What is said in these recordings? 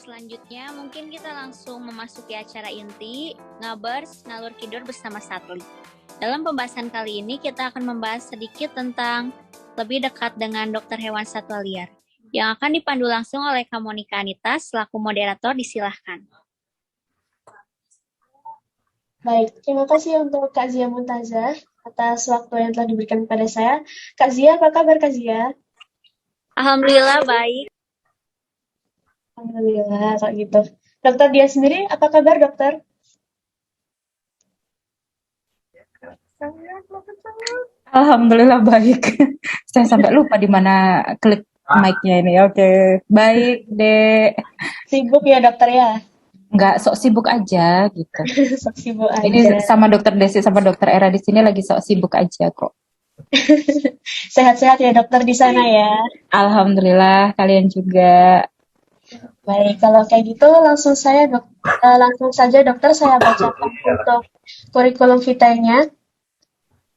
Selanjutnya mungkin kita langsung memasuki acara inti, Ngabers Ngalur Kidur bersama Satli. Dalam pembahasan kali ini kita akan membahas sedikit tentang lebih dekat dengan dokter hewan satwa liar, yang akan dipandu langsung oleh Kak Monika Anita selaku moderator. Disilahkan. Baik, terima kasih untuk Kak Zia Muntazah atas waktu yang telah diberikan kepada saya. Kak Zia, apa kabar Kak Zia? Alhamdulillah baik. Alhamdulillah, kalau gitu. Dokter Dia sendiri, apa kabar dokter? Alhamdulillah baik. Saya sampai lupa di mana klik mic-nya ini. Oke, baik, Dek. Sibuk ya dokter ya? Nggak sok sibuk aja gitu. Sok sibuk aja. Ini sama dokter Desi sama dokter Era di sini lagi sok sibuk aja kok. Sehat-sehat ya dokter di sana ya? Alhamdulillah, kalian juga. Baik, kalau kayak gitu langsung saja dokter saya bacakan untuk kurikulum vitae-nya.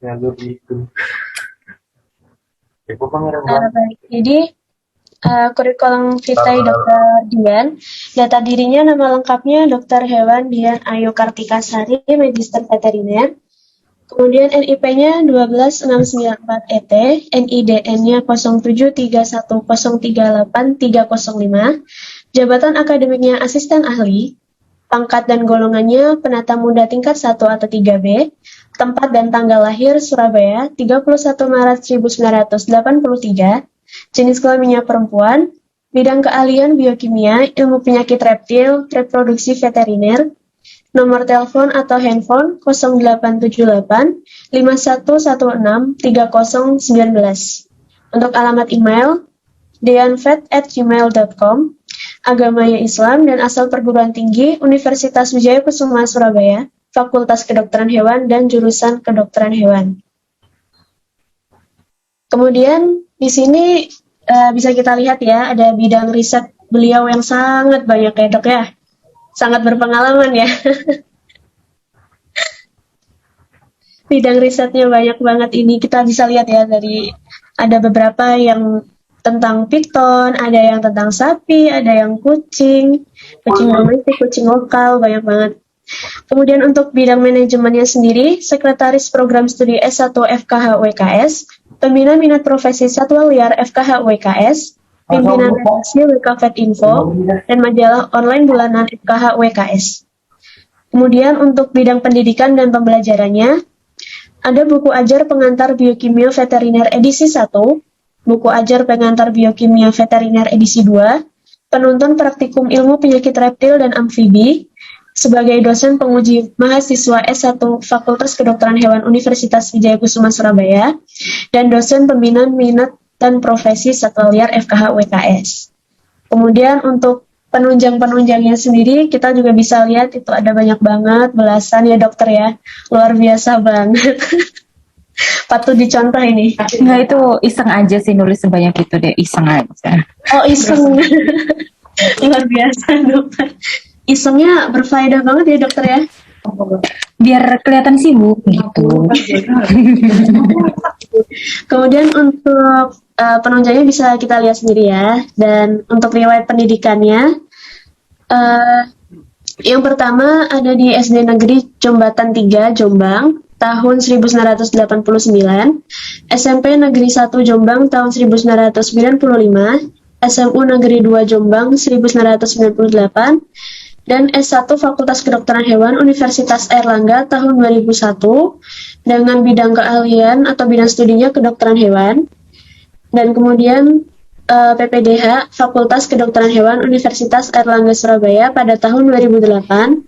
Baik, jadi kurikulum vitae Dr. Dian, data dirinya nama lengkapnya Dr. Hewan Dian Ayu Kartikasari, Magister Veteriner. Kemudian NIP-nya 12694ET, NIDN-nya 073103835, jabatan akademiknya asisten ahli, pangkat dan golongannya penata muda tingkat 1 atau 3B, tempat dan tanggal lahir Surabaya 31 Maret 1983, jenis kelaminnya perempuan, bidang keahlian biokimia, ilmu penyakit reptil, reproduksi veteriner, nomor telepon atau handphone 0878 5116 3019. Untuk alamat email dianvet@gmail.com. Agamanya Islam dan asal perguruan tinggi Universitas Wijaya Kusuma Surabaya, Fakultas Kedokteran Hewan dan jurusan Kedokteran Hewan. Kemudian di sini bisa kita lihat ya, ada bidang riset beliau yang sangat banyak ya dok ya. Sangat berpengalaman ya. Bidang risetnya banyak banget ini. Kita bisa lihat ya dari ada beberapa yang tentang piton, ada yang tentang sapi, ada yang kucing domestik, kucing lokal, banyak banget. Kemudian untuk bidang manajemennya sendiri, Sekretaris Program Studi S1 FKH WKS, Pembina Minat Profesi Satwa Liar FKH WKS, Pimpinan Redaksi WKVet Info, dan majalah online bulanan FKH WKS. Kemudian untuk bidang pendidikan dan pembelajarannya, ada buku ajar pengantar biokimia veteriner edisi 1, buku ajar pengantar biokimia veteriner edisi 2, penuntun praktikum ilmu penyakit reptil dan amfibi, sebagai dosen penguji mahasiswa S1 Fakultas Kedokteran Hewan Universitas Wijaya Kusuma Surabaya, dan dosen pembina minat dan profesi satwa liar FKH WKS. Kemudian untuk penunjang-penunjangnya sendiri, kita juga bisa lihat itu ada banyak banget, belasan ya dokter ya, luar biasa banget. Patut dicontoh ini. Nggak, itu iseng aja sih nulis sebanyak itu deh, iseng aja. Oh iseng, luar biasa dokter. Isengnya berfaedah banget ya dokter ya. Biar kelihatan sibuk gitu. Kemudian untuk penunjangnya bisa kita lihat sendiri ya. Dan untuk riwayat pendidikannya, yang pertama ada di SD Negeri Jombatan 3 Jombang tahun 1989, SMP Negeri 1 Jombang tahun 1995, SMU Negeri 2 Jombang 1998, dan S1 Fakultas Kedokteran Hewan Universitas Airlangga tahun 2001 dengan bidang keahlian atau bidang studinya kedokteran hewan. Dan kemudian PPDH Fakultas Kedokteran Hewan Universitas Airlangga Surabaya pada tahun 2008.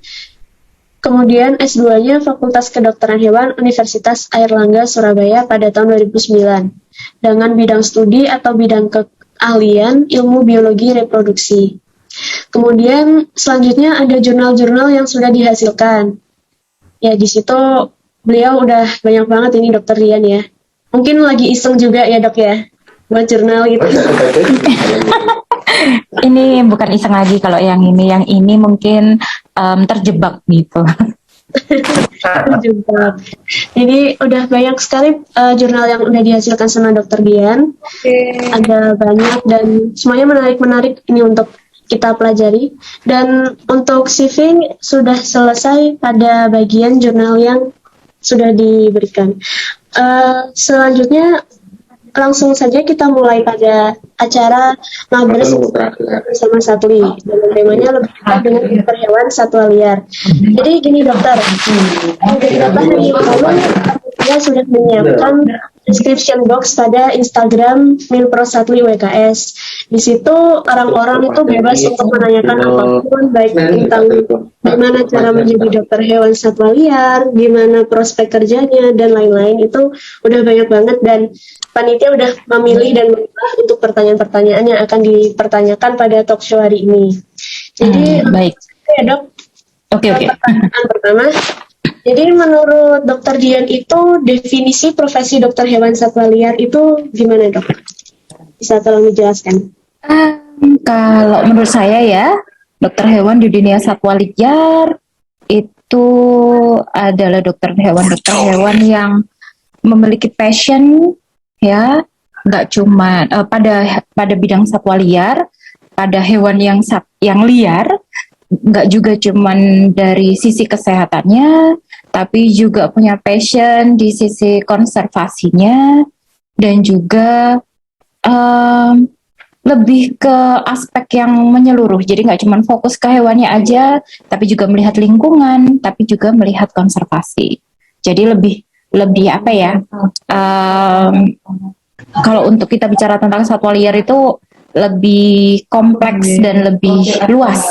Kemudian S2-nya Fakultas Kedokteran Hewan Universitas Airlangga Surabaya pada tahun 2009 dengan bidang studi atau bidang keahlian ilmu biologi reproduksi. Kemudian selanjutnya ada jurnal-jurnal yang sudah dihasilkan. Ya di situ beliau udah banyak banget ini dokter Rian ya. Mungkin lagi iseng juga ya dok ya buat jurnal gitu. Ini bukan iseng lagi kalau yang ini mungkin terjebak gitu. Terjebak. Jadi udah banyak sekali jurnal yang udah dihasilkan sama dokter Dian. Ada banyak dan semuanya menarik-menarik ini untuk kita pelajari. Dan untuk CV sudah selesai pada bagian jurnal yang sudah diberikan. Selanjutnya langsung saja kita mulai pada acara Mabes bersama Satli. Dengan temanya lebih dekat dengan dokter hewan satwa liar. Jadi gini dokter, beberapa hari yang lalu saya sudah menyiapkan description box pada Instagram Milpro Satli WKS. Di situ orang-orang itu bebas untuk menanyakan apapun, baik tentang bagaimana cara menjadi dokter hewan satwa liar, gimana prospek kerjanya, dan lain-lain. Itu udah banyak banget, dan panitia udah memilih dan memilah untuk pertanyaan-pertanyaan yang akan dipertanyakan pada talk show hari ini. Jadi, baik. Ya dok, Oke. Pertanyaan pertama, jadi menurut Dokter Dian itu definisi profesi dokter hewan satwa liar itu gimana dok? Bisa tolong dijelaskan? Kalau menurut saya ya, dokter hewan di dunia satwa liar itu adalah dokter hewan yang memiliki passion ya, nggak cuma pada bidang satwa liar, pada hewan yang liar, nggak juga cuman dari sisi kesehatannya, tapi juga punya passion di sisi konservasinya, dan juga lebih ke aspek yang menyeluruh. Jadi nggak cuma fokus ke hewannya aja, tapi juga melihat lingkungan, tapi juga melihat konservasi. Jadi lebih apa ya? Kalau untuk kita bicara tentang satwa liar itu lebih kompleks dan lebih luas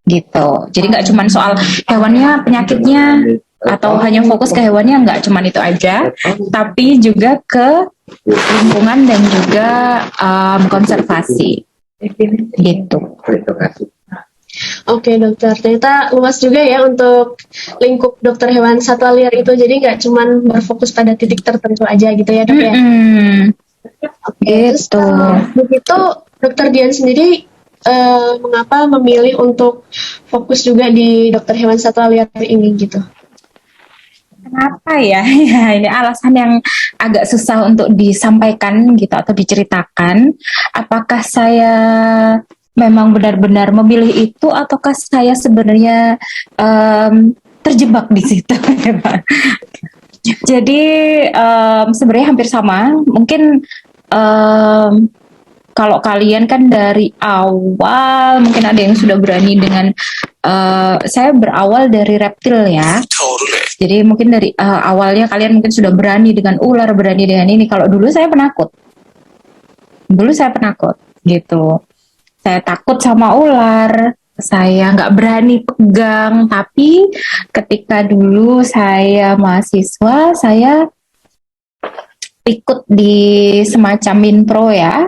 gitu. Jadi nggak cuma soal hewannya, penyakitnya, atau hanya fokus ke hewannya, nggak cuma itu aja, tapi juga ke lingkungan dan juga konservasi gitu. Oke dokter, ternyata luas juga ya untuk lingkup dokter hewan satwa liar itu, jadi nggak cuma berfokus pada titik tertentu aja gitu ya dok ya. Oke, Gitu. Terus, begitu dokter Dian sendiri mengapa memilih untuk fokus juga di dokter hewan satwa liar ini gitu? Kenapa ya? Ya, ini alasan yang agak susah untuk disampaikan gitu atau diceritakan. Apakah saya memang benar-benar memilih itu, ataukah saya sebenarnya terjebak di situ? Jadi sebenarnya hampir sama. Mungkin kalau kalian kan dari awal, mungkin ada yang sudah berani dengan saya berawal dari reptil ya. Jadi mungkin dari awalnya kalian mungkin sudah berani dengan ular, berani dengan ini. Kalau dulu saya penakut. Dulu saya penakut gitu. Saya takut sama ular. Saya nggak berani pegang. Tapi ketika dulu saya mahasiswa, saya ikut di semacam Minpro ya.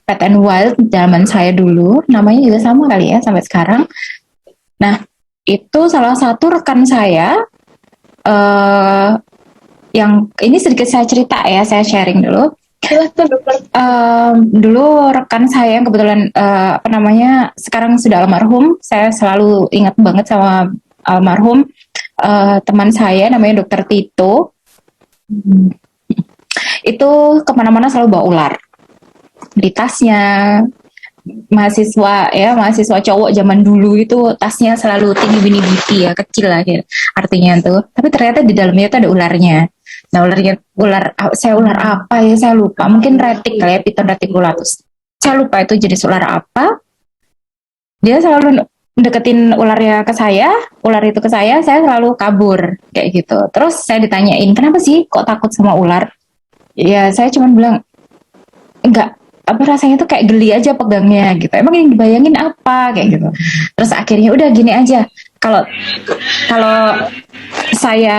Pet and Wild zaman saya dulu, namanya juga sama kali ya sampai sekarang. Nah, itu salah satu rekan saya yang ini sedikit saya cerita ya, saya sharing dulu. Dulu rekan saya yang kebetulan sekarang sudah almarhum, saya selalu ingat banget sama almarhum teman saya namanya Dokter Tito. Itu kemana-mana selalu bawa ular di tasnya. Mahasiswa cowok zaman dulu itu tasnya selalu tinggi bini biti ya, kecil lah gitu, artinya tuh. Tapi ternyata di dalamnya itu ada ularnya. Nah ular apa ya, saya lupa. Mungkin retik kali ya, Piton reticulatus. Saya lupa itu jenis ular apa. Dia selalu deketin ularnya ke saya, ular itu ke saya selalu kabur kayak gitu. Terus saya ditanyain, kenapa sih kok takut sama ular? Ya saya cuma bilang, enggak, apa rasanya tuh kayak geli aja pegangnya gitu. Emang yang dibayangin apa kayak gitu. Terus akhirnya udah gini aja. Kalau saya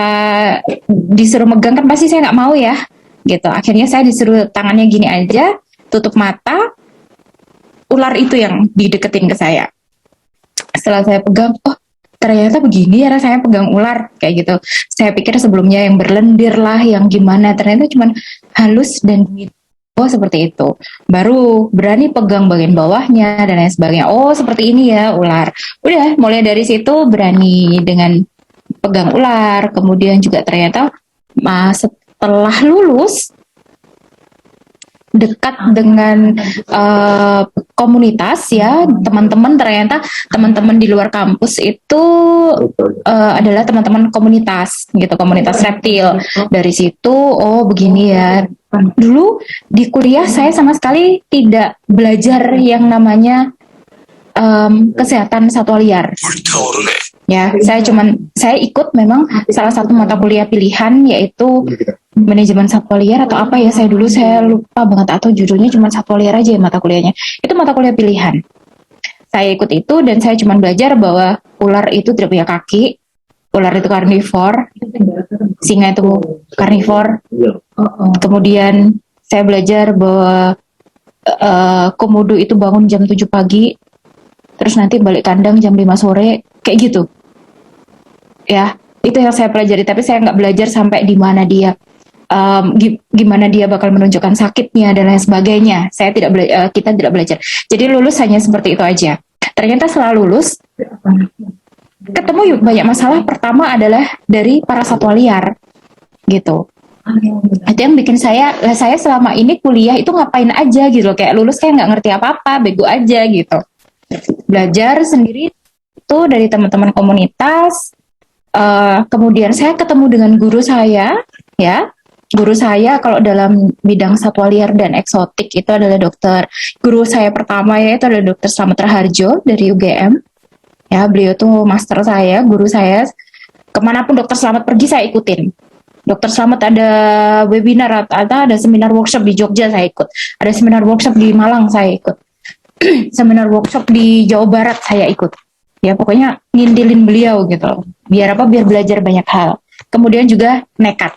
disuruh megang kan pasti saya nggak mau ya gitu. Akhirnya saya disuruh tangannya gini aja, tutup mata, ular itu yang dideketin ke saya. Setelah saya pegang, oh ternyata begini ya rasanya pegang ular kayak gitu. Saya pikir sebelumnya yang berlendir lah, yang gimana, ternyata cuma halus dan dingin. Oh seperti itu. Baru berani pegang bagian bawahnya dan lain sebagainya. Oh seperti ini ya ular. Udah mulai dari situ berani dengan pegang ular. Kemudian juga ternyata setelah lulus dekat dengan komunitas ya, teman-teman, ternyata teman-teman di luar kampus itu adalah teman-teman komunitas gitu, komunitas reptil. Dari situ, oh begini ya. Dulu di kuliah saya sama sekali tidak belajar yang namanya kesehatan satwa liar. Ya, saya ikut memang salah satu mata kuliah pilihan, yaitu manajemen satwa liar atau apa ya, saya lupa banget, atau judulnya cuma satwa liar aja ya mata kuliahnya. Itu mata kuliah pilihan. Saya ikut itu dan saya cuma belajar bahwa ular itu tidak punya kaki, ular itu karnivor, singa itu karnivor. Kemudian saya belajar bahwa komodo itu bangun jam 7 pagi, terus nanti balik kandang jam 5 sore, kayak gitu. Ya, itu yang saya pelajari, tapi saya nggak belajar sampai di mana dia, gimana dia bakal menunjukkan sakitnya dan lain sebagainya. Kita tidak belajar. Jadi lulus hanya seperti itu aja. Ternyata setelah lulus, ketemu banyak masalah. Pertama adalah dari para satwa liar, gitu. Itu yang bikin saya selama ini kuliah itu ngapain aja gitu loh, kayak lulus kayak nggak ngerti apa-apa, bego aja gitu. Belajar sendiri itu dari teman-teman komunitas. Kemudian saya ketemu dengan guru saya, ya. Guru saya kalau dalam bidang satwa liar dan eksotik itu adalah dokter. Guru saya pertama ya itu adalah Dokter Slamet Raharjo dari UGM. Ya, beliau tuh master saya, guru saya. Kemanapun Dokter Slamet pergi saya ikutin. Dokter Slamet ada webinar, ada seminar workshop di Jogja saya ikut. Ada seminar workshop di Malang saya ikut. Seminar workshop di Jawa Barat saya ikut. Ya pokoknya ngindilin beliau gitu. Biar apa? Biar belajar banyak hal. Kemudian juga nekat.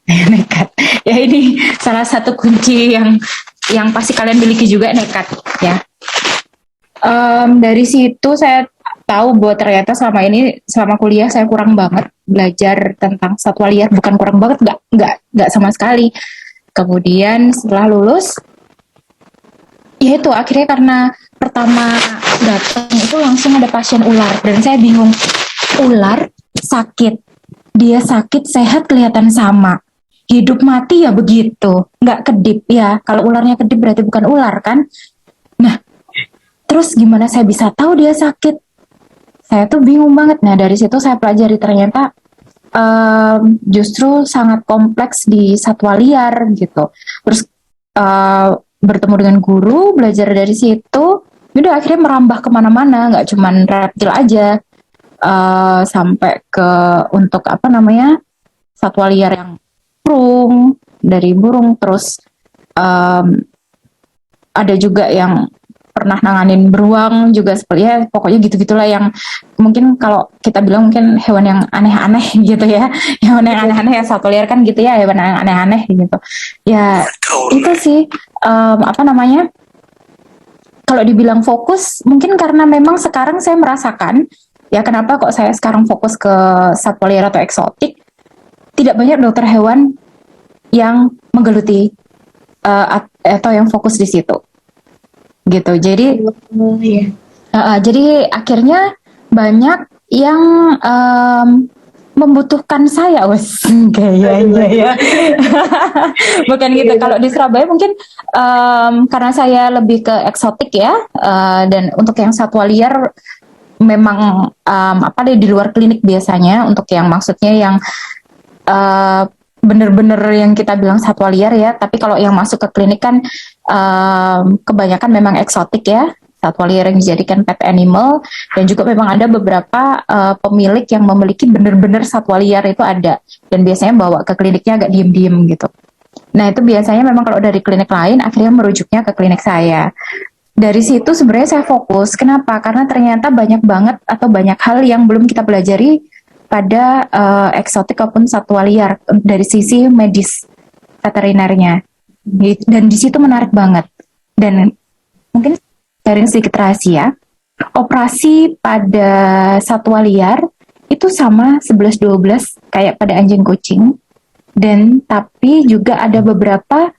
Nekat. Ya ini salah satu kunci yang pasti kalian miliki juga, nekat ya. Dari situ saya tahu bahwa ternyata selama kuliah saya kurang banget belajar tentang satwa liar, bukan kurang banget, nggak sama sekali. Kemudian setelah lulus, ya itu akhirnya karena pertama datang itu langsung ada pasien ular dan saya bingung, ular sakit, dia sakit sehat kelihatan sama, hidup mati ya begitu, nggak kedip ya. Kalau ularnya kedip berarti bukan ular kan. Nah terus gimana saya bisa tahu dia sakit? Saya tuh bingung banget. Nah dari situ saya pelajari ternyata justru sangat kompleks di satwa liar gitu. Terus bertemu dengan guru, belajar dari situ, udah akhirnya merambah kemana-mana, nggak cuman reptil aja, sampai ke untuk apa namanya satwa liar yang burung, dari burung, terus ada juga yang pernah nanganin beruang juga, seperti ya pokoknya gitu-gitulah yang mungkin kalau kita bilang mungkin hewan yang aneh-aneh gitu ya, hewan yang aneh-aneh ya, satwa liar kan gitu ya, hewan yang aneh-aneh gitu ya. Itu sih apa namanya, kalau dibilang fokus mungkin karena memang sekarang saya merasakan ya, kenapa kok saya sekarang fokus ke satwa liar atau eksotik, tidak banyak dokter hewan yang menggeluti atau yang fokus di situ gitu. Jadi jadi akhirnya banyak yang membutuhkan saya, wes kayaknya ya. Bukan gitu. Kalau di Surabaya mungkin karena saya lebih ke eksotik ya, dan untuk yang satwa liar memang di luar klinik biasanya, untuk yang maksudnya yang bener-bener yang kita bilang satwa liar ya, tapi kalau yang masuk ke klinik kan kebanyakan memang eksotik ya, satwa liar yang dijadikan pet animal, dan juga memang ada beberapa pemilik yang memiliki bener-bener satwa liar itu ada, dan biasanya bawa ke kliniknya agak diem-diem gitu. Nah itu biasanya memang kalau dari klinik lain akhirnya merujuknya ke klinik saya. Dari situ sebenarnya saya fokus, kenapa? Karena ternyata banyak banget atau banyak hal yang belum kita pelajari pada eksotik maupun satwa liar dari sisi medis veterinernya, dan di situ menarik banget. Dan mungkin sharing sedikit rahasia, operasi pada satwa liar itu sama 11-12 kayak pada anjing kucing, dan tapi juga ada beberapa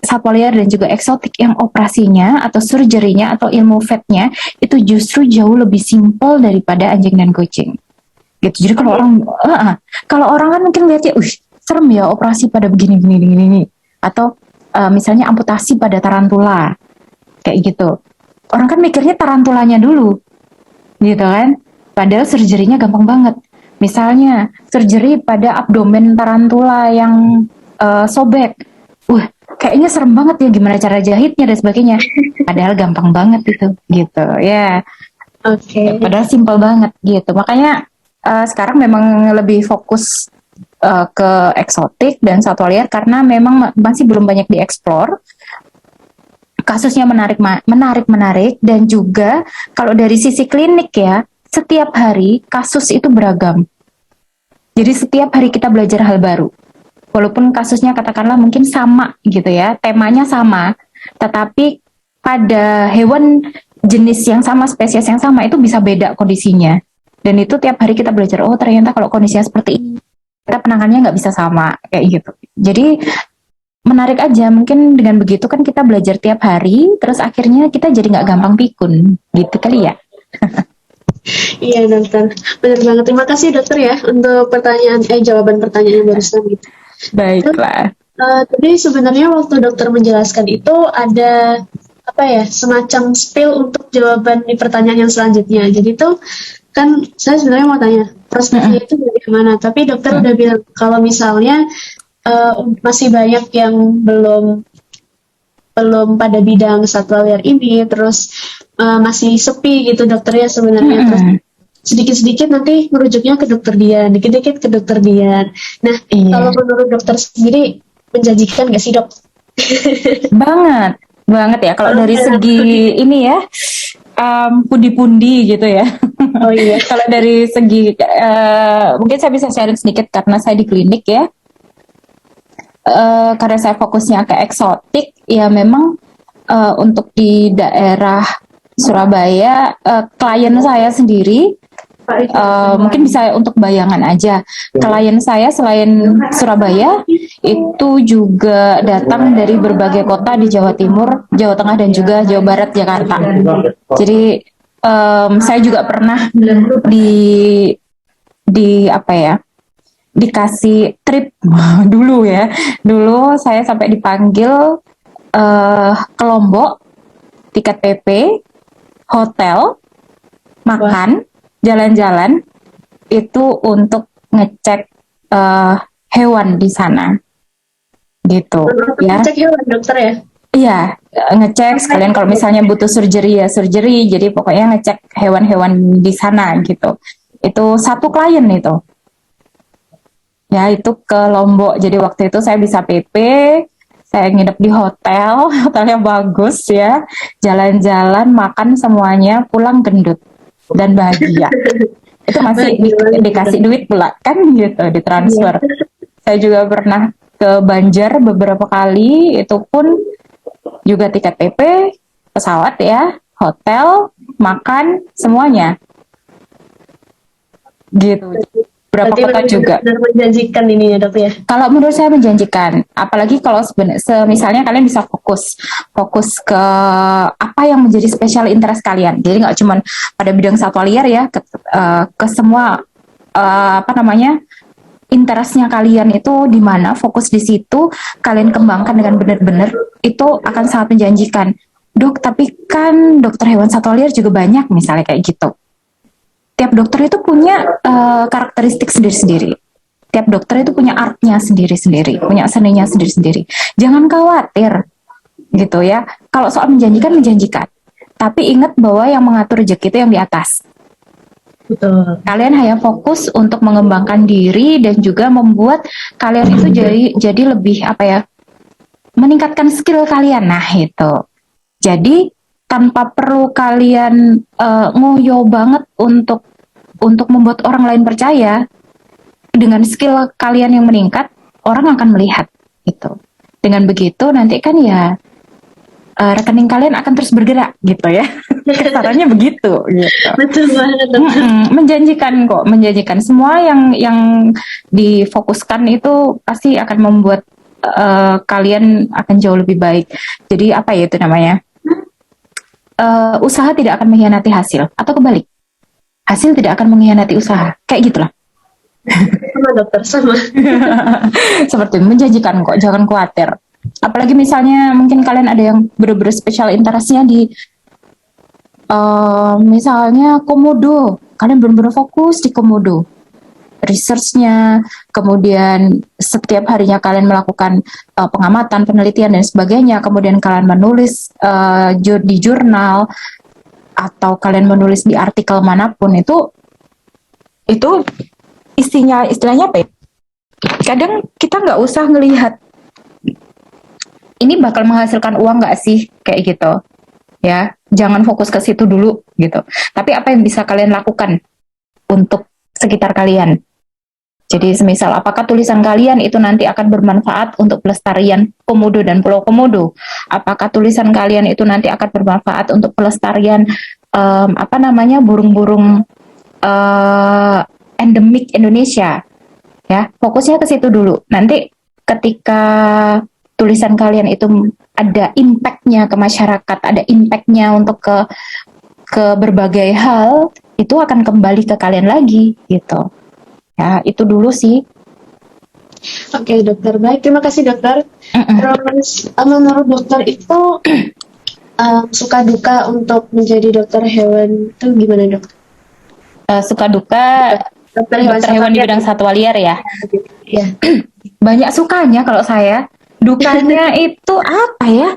satwa liar dan juga eksotik yang operasinya atau surgery-nya atau ilmu vetnya itu justru jauh lebih simpel daripada anjing dan kucing. Gitu. Jadi kalau orang kan mungkin lihatnya, serem ya operasi pada begini, atau misalnya amputasi pada tarantula. kayak gitu. Orang kan mikirnya tarantulanya dulu, gitu kan. Padahal surgery-nya gampang banget. Misalnya surgery pada abdomen tarantula yang sobek. Wah, kayaknya serem banget ya gimana cara jahitnya dan sebagainya. Padahal gampang banget itu, gitu ya. Oke. Padahal simple banget gitu. Makanya sekarang memang lebih fokus ke eksotik dan satwa liar karena memang masih belum banyak dieksplor. Kasusnya menarik dan juga kalau dari sisi klinik ya, setiap hari kasus itu beragam. Jadi setiap hari kita belajar hal baru. Walaupun kasusnya katakanlah mungkin sama gitu ya, temanya sama, tetapi pada hewan jenis yang sama, spesies yang sama itu bisa beda kondisinya. Dan itu tiap hari kita belajar, oh ternyata kalau kondisinya seperti ini, kita penanganannya nggak bisa sama, kayak gitu. Jadi menarik aja, mungkin dengan begitu kan kita belajar tiap hari, terus akhirnya kita jadi nggak gampang pikun, gitu kali ya. Iya dokter, benar banget. Terima kasih dokter ya untuk jawaban pertanyaan yang barusan gitu. Baiklah. Tadi sebenarnya waktu dokter menjelaskan itu ada apa ya, semacam spill untuk jawaban di pertanyaan yang selanjutnya. Jadi tuh kan saya sebenarnya mau tanya prospeknya itu bagaimana, tapi dokter udah bilang kalau misalnya masih banyak yang belum pada bidang satwa liar ini, terus masih sepi gitu dokternya sebenarnya. Terus sedikit-sedikit nanti merujuknya ke dokter Dian, dikit-dikit ke dokter Dian. Nah, kalau menurut dokter sendiri menjanjikan nggak sih dok? Banget ya. Kalau dari segi ini ya, pundi-pundi gitu ya. Oh iya. Kalau dari segi mungkin saya bisa sharing sedikit karena saya di klinik ya. Karena saya fokusnya ke eksotik, ya memang untuk di daerah Surabaya, klien saya sendiri, mungkin bisa untuk bayangan aja, klien saya selain Surabaya, itu juga datang dari berbagai kota di Jawa Timur, Jawa Tengah, dan juga Jawa Barat, Jakarta. Jadi, saya juga pernah di apa ya, dikasih trip dulu ya. Dulu saya sampai dipanggil ke Lombok, tiket PP, hotel, makan, jalan-jalan, itu untuk ngecek hewan di sana. Gitu ya. Ngecek hewan dokter ya? Iya, ngecek sekalian kalau misalnya butuh surgery ya surgery. Jadi pokoknya ngecek hewan-hewan di sana gitu. Itu satu klien itu. Ya, itu ke Lombok. Jadi waktu itu saya bisa PP, saya nginep di hotel, hotelnya bagus ya, jalan-jalan, makan semuanya, pulang gendut dan bahagia. Itu masih dikasih duit pula kan gitu, ditransfer. Saya juga pernah ke Banjar beberapa kali, itu pun juga tiket PP, pesawat ya, hotel, makan, semuanya. Gitu. Berapa kota juga. Benar menjanjikan ini ya dok ya? Kalau menurut saya menjanjikan, apalagi kalau misalnya kalian bisa fokus ke apa yang menjadi special interest kalian. Jadi nggak cuma pada bidang satwa liar ya, ke semua interestnya kalian itu di mana, fokus di situ, kalian kembangkan dengan benar-benar, itu akan sangat menjanjikan. Dok, tapi kan dokter hewan satwa liar juga banyak, misalnya kayak gitu. Tiap dokter itu punya karakteristik sendiri-sendiri. Tiap dokter itu punya artnya sendiri-sendiri, punya seninya sendiri-sendiri. Jangan khawatir, gitu ya. Kalau soal menjanjikan. Tapi ingat bahwa yang mengatur rezeki itu yang di atas. Betul. Kalian hanya fokus untuk mengembangkan diri dan juga membuat kalian itu jadi lebih meningkatkan skill kalian. Nah itu. Jadi tanpa perlu kalian ngoyo banget untuk membuat orang lain percaya, dengan skill kalian yang meningkat, orang akan melihat gitu. Dengan begitu nanti kan ya rekening kalian akan terus bergerak gitu ya. Kesarannya begitu gitu. Betul banget. Menjanjikan semua yang difokuskan itu pasti akan membuat kalian akan jauh lebih baik. Jadi apa ya itu namanya? Usaha tidak akan mengkhianati hasil, atau kebalik, hasil tidak akan mengkhianati usaha, kayak gitulah. Sama dokter, sama. Seperti menjanjikan kok, jangan khawatir Apalagi misalnya mungkin kalian ada yang bener-bener special interestnya di misalnya komodo, kalian bener-bener fokus di komodo, researchnya, kemudian setiap harinya kalian melakukan pengamatan, penelitian dan sebagainya, kemudian kalian menulis di jurnal atau kalian menulis di artikel manapun, itu istilahnya apa ya? Kadang kita nggak usah ngelihat ini bakal menghasilkan uang nggak sih kayak gitu, ya. Jangan fokus ke situ dulu gitu. Tapi apa yang bisa kalian lakukan untuk sekitar kalian? Jadi semisal apakah tulisan kalian itu nanti akan bermanfaat untuk pelestarian komodo dan pulau komodo? Apakah tulisan kalian itu nanti akan bermanfaat untuk pelestarian burung-burung endemik Indonesia? Ya, fokusnya ke situ dulu. Nanti ketika tulisan kalian itu ada impact-nya ke masyarakat, ada impact-nya untuk ke berbagai hal, itu akan kembali ke kalian lagi gitu. Ya, itu dulu sih. Oke, dokter. Baik, terima kasih dokter. Terus menurut dokter itu suka duka untuk menjadi dokter hewan itu gimana dok? Suka duka dokter hewan di bidang satwa liar ya? Ya. Banyak sukanya kalau saya. Dukanya itu apa ya?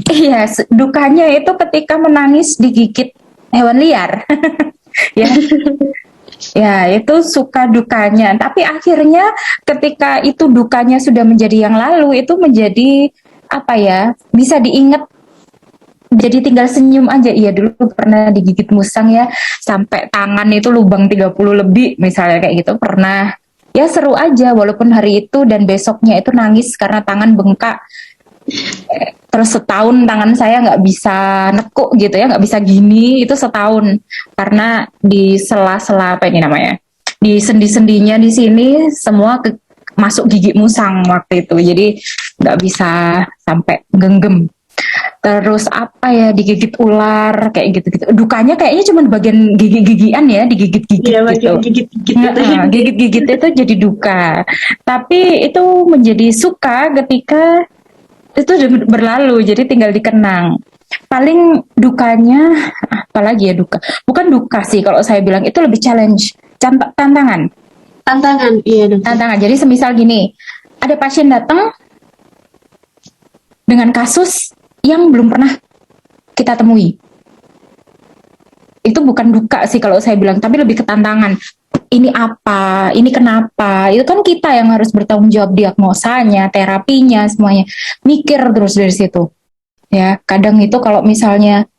Iya, dukanya itu ketika menangis digigit hewan liar. Ya. Ya, itu suka dukanya. Tapi akhirnya ketika itu dukanya sudah menjadi yang lalu, itu menjadi apa ya? Bisa diingat. Jadi tinggal senyum aja. Iya, dulu pernah digigit musang ya, sampai tangan itu lubang 30 lebih misalnya kayak gitu pernah. Ya seru aja walaupun hari itu dan besoknya itu nangis karena tangan bengkak. Terus setahun tangan saya nggak bisa nekuk gitu ya, nggak bisa gini, itu setahun karena di sela-sela apa ini namanya, di sendi-sendinya di sini semua masuk gigi musang waktu itu, jadi nggak bisa sampai genggam. Terus apa ya, digigit ular kayak gitu-gitu. Dukanya kayaknya cuma bagian gigi-gigian ya, digigit-gigit ya, gitu. Gigit-gigit itu jadi duka. Tapi itu menjadi suka ketika itu berlalu, jadi tinggal dikenang. Paling dukanya apalagi ya, duka bukan duka sih kalau saya bilang, itu lebih challenge, tantangan. Iya dokter. Tantangan. Jadi semisal gini, ada pasien datang dengan kasus yang belum pernah kita temui, itu bukan duka sih kalau saya bilang, tapi lebih ke tantangan. Ini apa, ini kenapa, itu kan kita yang harus bertanggung jawab diagnosanya, terapinya, semuanya, mikir terus dari situ ya. Kadang itu kalau misalnya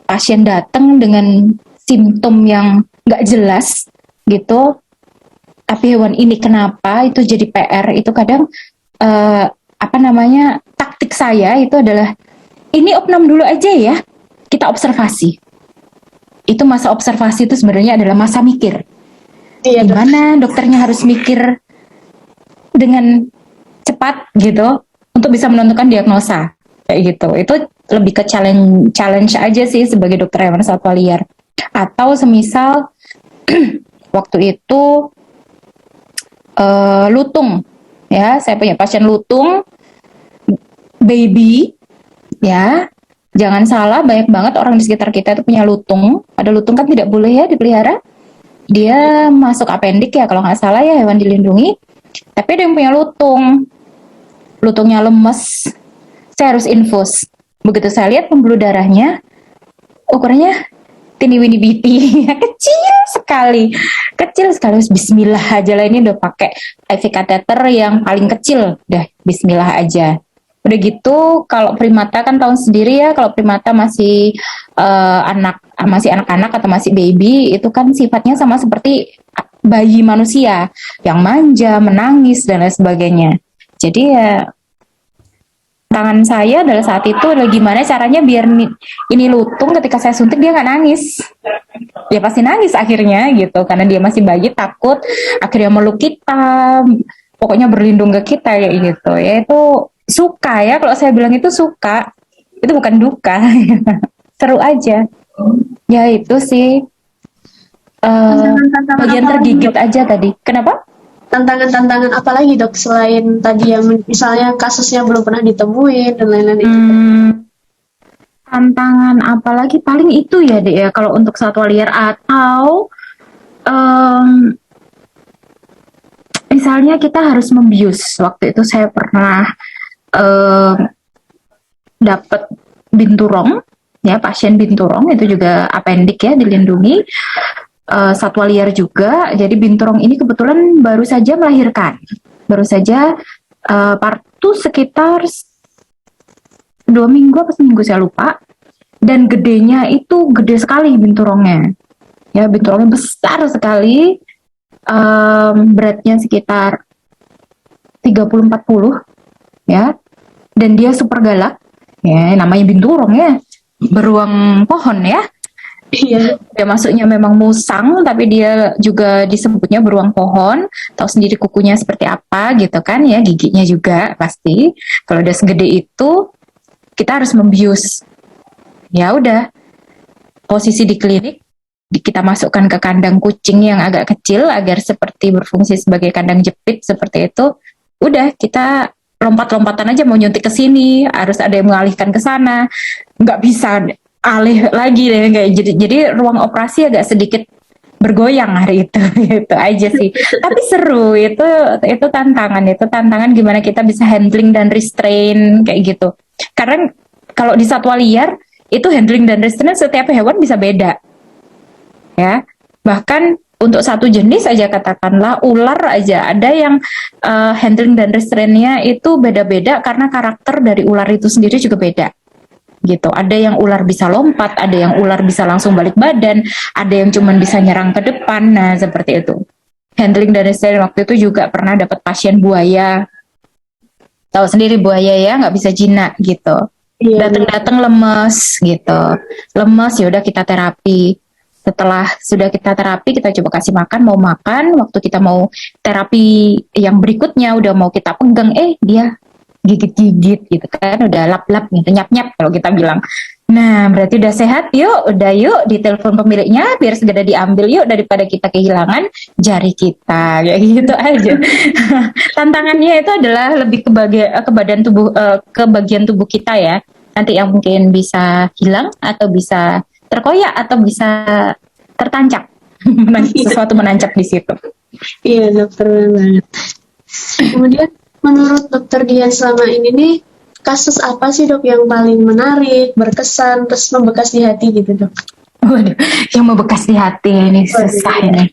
pasien datang dengan simptom yang nggak jelas gitu, tapi hewan ini kenapa, itu jadi PR. Itu kadang taktik saya itu adalah, ini opnam dulu aja ya, kita observasi. Itu masa observasi itu sebenarnya adalah masa mikir. Iya, Gimana dokternya harus mikir dengan cepat gitu untuk bisa menentukan diagnosa kayak gitu. Itu lebih ke challenge aja sih sebagai dokter hewan satwa liar. Atau semisal waktu itu lutung ya, saya punya pasien lutung baby ya. Jangan salah, banyak banget orang di sekitar kita itu punya lutung. Ada lutung kan tidak boleh ya dipelihara. Dia masuk apendik ya kalau nggak salah ya, hewan dilindungi. Tapi ada yang punya lutung, lutungnya lemes, saya harus infus. Begitu saya lihat pembuluh darahnya, ukurannya tini wini biti, kecil sekali. Bismillah aja lah, ini udah pakai IV kateter yang paling kecil, dah Bismillah aja. Udah gitu, kalau primata kan tahu sendiri ya, kalau primata masih anak-anak atau masih baby, itu kan sifatnya sama seperti bayi manusia, yang manja, menangis dan lain sebagainya. Jadi ya tangan saya adalah saat itu adalah gimana caranya biar ini lutung ketika saya suntik dia nggak nangis. Dia pasti nangis akhirnya gitu, karena dia masih bayi, takut, akhirnya meluk kita, pokoknya berlindung ke kita kayak gitu. Ya itu suka ya, kalau saya bilang itu suka, itu bukan duka. Seru aja ya, itu sih bagian tergigit aja tadi. Kenapa? tantangan-tantangan apa lagi dok selain tadi yang misalnya kasusnya belum pernah ditemuin dan lain-lain itu? Tantangan apalagi paling itu ya Dek ya kalau untuk satwa liar atau misalnya kita harus membius. Waktu itu saya pernah dapat binturong ya, pasien binturong itu juga apendik ya dilindungi, satwa liar juga. Jadi binturong ini kebetulan baru saja melahirkan, baru saja partu sekitar 2 minggu apa seminggu saya lupa, dan gedenya itu gede sekali binturongnya ya, binturongnya besar sekali, beratnya sekitar 30-40 ya, dan dia super galak ya, namanya binturong ya, beruang pohon ya. Iya. Dia masuknya memang musang, tapi dia juga disebutnya beruang pohon. Tahu sendiri kukunya seperti apa gitu kan ya, giginya juga pasti. Kalau udah segede itu, kita harus membius. Ya udah, posisi di klinik, kita masukkan ke kandang kucing yang agak kecil agar seperti berfungsi sebagai kandang jepit seperti itu. Udah, kita lompat-lompatan aja mau nyuntik ke sini, harus ada yang mengalihkan ke sana. Nggak bisa alih lagi deh, kayak jadi ruang operasi agak sedikit bergoyang hari itu. Itu aja sih, tapi seru. Itu tantangan gimana kita bisa handling dan restrain kayak gitu, karena kalau di satwa liar itu handling dan restrain setiap hewan bisa beda ya, bahkan untuk satu jenis aja katakanlah ular aja ada yang handling dan restrainnya itu beda-beda karena karakter dari ular itu sendiri juga beda gitu. Ada yang ular bisa lompat, ada yang ular bisa langsung balik badan, ada yang cuman bisa nyerang ke depan. Nah seperti itu handling dan restrain. Waktu itu juga pernah dapat pasien buaya, tahu sendiri buaya ya, nggak bisa jinak gitu. Iya. Datang lemes gitu, lemes ya udah kita terapi. Setelah sudah kita terapi, kita coba kasih makan, mau makan. Waktu kita mau terapi yang berikutnya, udah mau kita pegang, dia gigit-gigit gitu kan, udah lap-lap gitu, nyap-nyap kalau kita bilang. Nah, berarti udah sehat, yuk ditelepon pemiliknya biar segera diambil yuk, daripada kita kehilangan jari kita, kayak gitu aja. Tantangannya itu adalah lebih ke bagian tubuh kita ya. Nanti yang mungkin bisa hilang atau bisa terkoyak atau bisa tertancap. Sesuatu menancap di situ. Iya dokter banget. Kemudian menurut dokter Dian selama ini nih, kasus apa sih dok yang paling menarik, berkesan, terus membekas di hati gitu dok? Waduh, yang membekas di hati ini susah ini.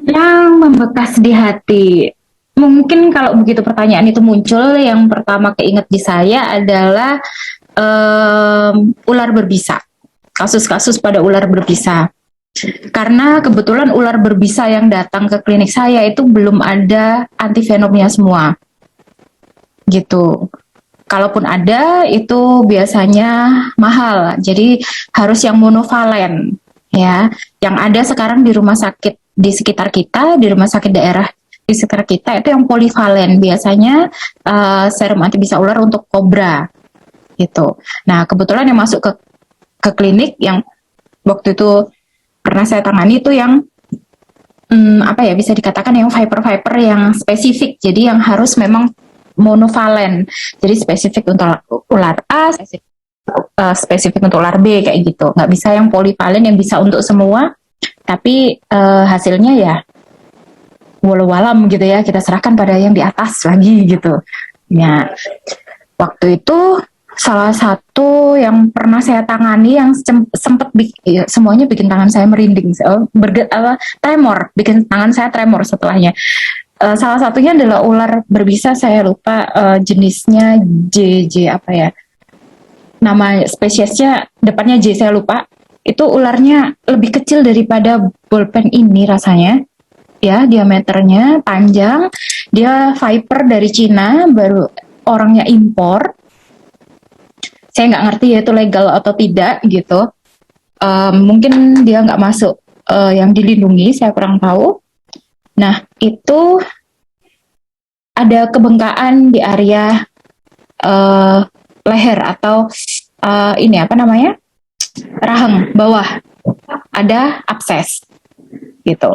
Yang membekas di hati, mungkin kalau begitu pertanyaan itu muncul, yang pertama keinget di saya adalah ular berbisa. Kasus-kasus pada ular berbisa. Karena kebetulan ular berbisa yang datang ke klinik saya itu belum ada antivenomnya semua. Gitu. Kalaupun ada itu biasanya mahal. Jadi harus yang monovalen ya. Yang ada sekarang di rumah sakit di sekitar kita, di rumah sakit daerah di sekitar kita itu yang polivalen. Biasanya serum antibisa ular untuk kobra gitu. Nah, kebetulan yang masuk ke klinik yang waktu itu pernah saya tangani itu yang bisa dikatakan yang viper yang spesifik. Jadi yang harus memang monovalen. Jadi spesifik untuk ular A, spesifik untuk ular B kayak gitu. Nggak bisa yang polivalen yang bisa untuk semua. Tapi hasilnya ya walau-walam gitu ya. Kita serahkan pada yang di atas lagi gitu. Ya, waktu itu salah satu yang pernah saya tangani yang sempat semuanya bikin tangan saya merinding, tremor, bikin tangan saya tremor setelahnya. Salah satunya adalah ular berbisa, saya lupa jenisnya JJ apa ya, nama spesiesnya depannya J saya lupa. Itu ularnya lebih kecil daripada bolpen ini rasanya, ya diameternya panjang. Dia viper dari Cina, baru orangnya impor. Saya nggak ngerti ya itu legal atau tidak gitu. Mungkin dia nggak masuk yang dilindungi, saya kurang tahu. Nah itu ada kebengkakan di area leher atau rahang bawah, ada abses gitu.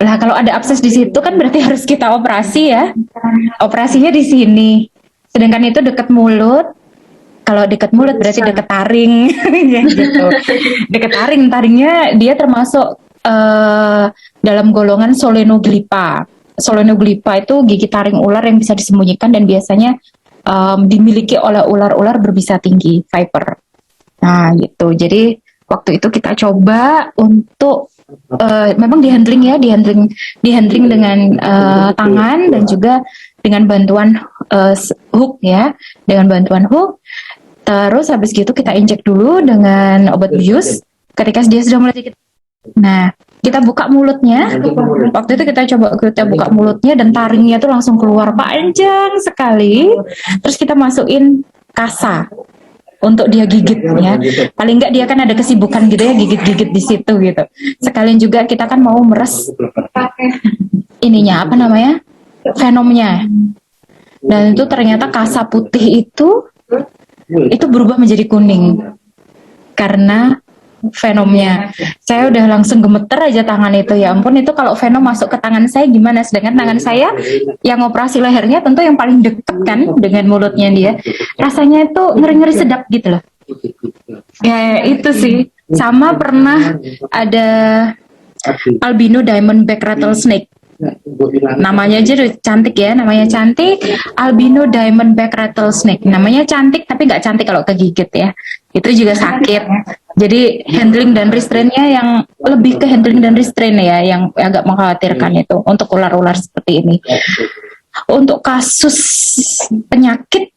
Lah kalau ada abses di situ kan berarti harus kita operasi ya. Operasinya di sini. Sedangkan itu dekat mulut. Kalau dekat mulut berarti dekat taring, ya gitu. Dekat taring, taringnya dia termasuk dalam golongan Solenoglipa. Solenoglipa itu gigi taring ular yang bisa disembunyikan dan biasanya dimiliki oleh ular-ular berbisa tinggi, viper. Nah gitu. Jadi waktu itu kita coba untuk memang dihandling dengan tangan dan juga dengan bantuan hook ya, dengan bantuan hook. Terus habis gitu kita injek dulu dengan obat bius. Ketika dia sudah mulai sedikit, nah kita buka mulutnya. Waktu itu kita buka mulutnya dan taringnya tuh langsung keluar panjang sekali. Terus kita masukin kasa untuk dia gigit ya. Paling enggak dia kan ada kesibukan gitu ya, gigit-gigit di situ gitu. Sekalian juga kita kan mau meres ininya apa namanya? Venomnya. Dan itu ternyata kasa putih itu berubah menjadi kuning karena venomnya. Saya udah langsung gemeter aja tangan itu, ya ampun, itu kalau venom masuk ke tangan saya gimana, sedangkan tangan saya yang operasi lehernya tentu yang paling deket kan dengan mulutnya dia, rasanya itu ngeri-ngeri sedap gitu loh ya. Itu sih. Sama pernah ada albino diamondback rattlesnake. Namanya aja udah cantik ya, namanya cantik, albino diamondback rattlesnake. Namanya cantik tapi nggak cantik kalau kegigit ya. Itu juga sakit. Jadi handling dan restrainnya yang lebih ke handling dan restrain ya, yang agak mengkhawatirkan itu untuk ular-ular seperti ini. Untuk kasus penyakit,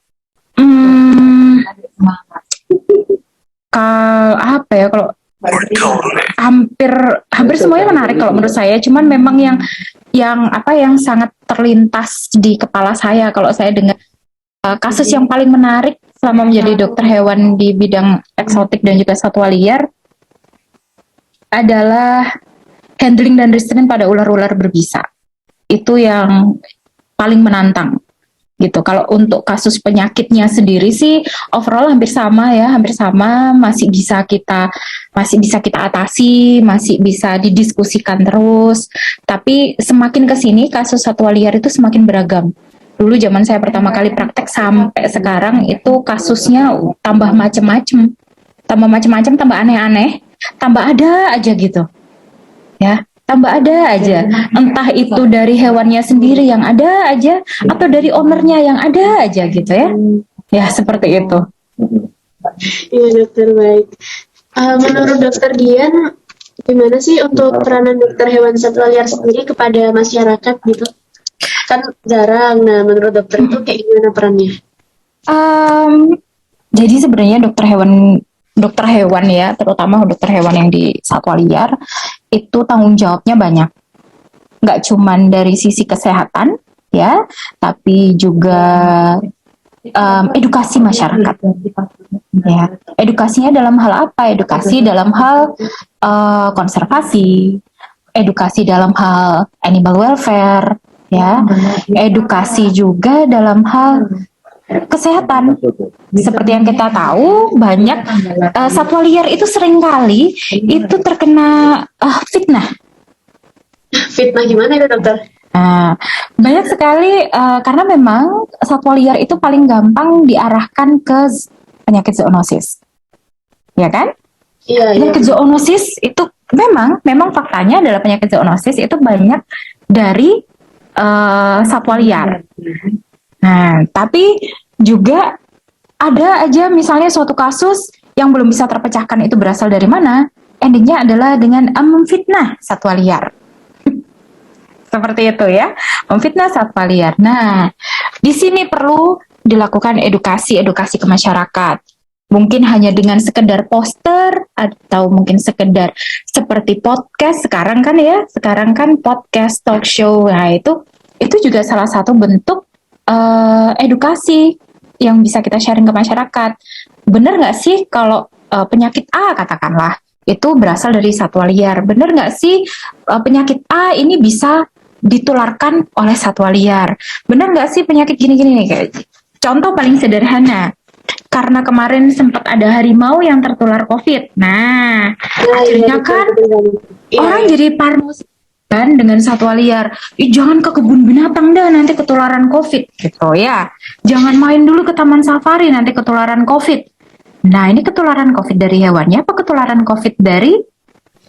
apa ya, kalau hampir semuanya menarik kalau menurut saya. Cuman memang yang sangat terlintas di kepala saya kalau saya dengar kasus yang paling menarik selama menjadi dokter hewan di bidang eksotik dan juga satwa liar adalah handling dan restrain pada ular-ular berbisa. Itu yang paling menantang gitu. Kalau untuk kasus penyakitnya sendiri sih overall hampir sama ya, masih bisa kita atasi, masih bisa didiskusikan terus. Tapi semakin kesini kasus satwa liar itu semakin beragam. Dulu zaman saya pertama kali praktek sampai sekarang itu kasusnya tambah macem-macem, tambah aneh-aneh, tambah ada aja gitu ya. Tambah ada aja, entah itu dari hewannya sendiri yang ada aja, atau dari ownernya yang ada aja gitu ya. Ya seperti itu. Iya dokter, baik. Menurut dokter Dian, gimana sih untuk peranan dokter hewan satwa liar sendiri kepada masyarakat gitu? Kan jarang, nah menurut dokter itu kayak gimana perannya? Jadi sebenarnya dokter hewan ya, terutama dokter hewan yang di satwa liar, itu tanggung jawabnya banyak. Nggak cuman dari sisi kesehatan ya, tapi juga edukasi masyarakat. Ya, edukasinya dalam hal apa? Edukasi dalam hal konservasi, edukasi dalam hal animal welfare, ya, edukasi juga dalam hal kesehatan. Seperti yang kita tahu, banyak satwa liar itu seringkali itu terkena fitnah. Fitnah gimana itu dokter? Banyak sekali karena memang satwa liar itu paling gampang diarahkan ke penyakit zoonosis, ya kan? Iya. Penyakit zoonosis itu memang faktanya adalah penyakit zoonosis itu banyak dari satwa liar. Nah, tapi juga ada aja misalnya suatu kasus yang belum bisa terpecahkan itu berasal dari mana, endingnya adalah dengan memfitnah satwa liar. Seperti itu ya, memfitnah satwa liar. Nah, di sini perlu dilakukan edukasi ke masyarakat. Mungkin hanya dengan sekedar poster atau mungkin sekedar seperti podcast sekarang kan podcast, talk show. Nah, itu juga salah satu bentuk edukasi yang bisa kita sharing ke masyarakat. Benar nggak sih kalau penyakit A katakanlah itu berasal dari satwa liar? Benar nggak sih penyakit A ini bisa ditularkan oleh satwa liar? Benar nggak sih penyakit gini-gini? Contoh paling sederhana, karena kemarin sempat ada harimau yang tertular COVID. Nah, akhirnya kan orang jadi parno kan dengan satwa liar. Jangan ke kebun binatang dah, nanti ketularan COVID gitu ya. Jangan main dulu ke taman safari, nanti ketularan COVID. Nah, ini ketularan COVID dari hewannya apa ketularan COVID dari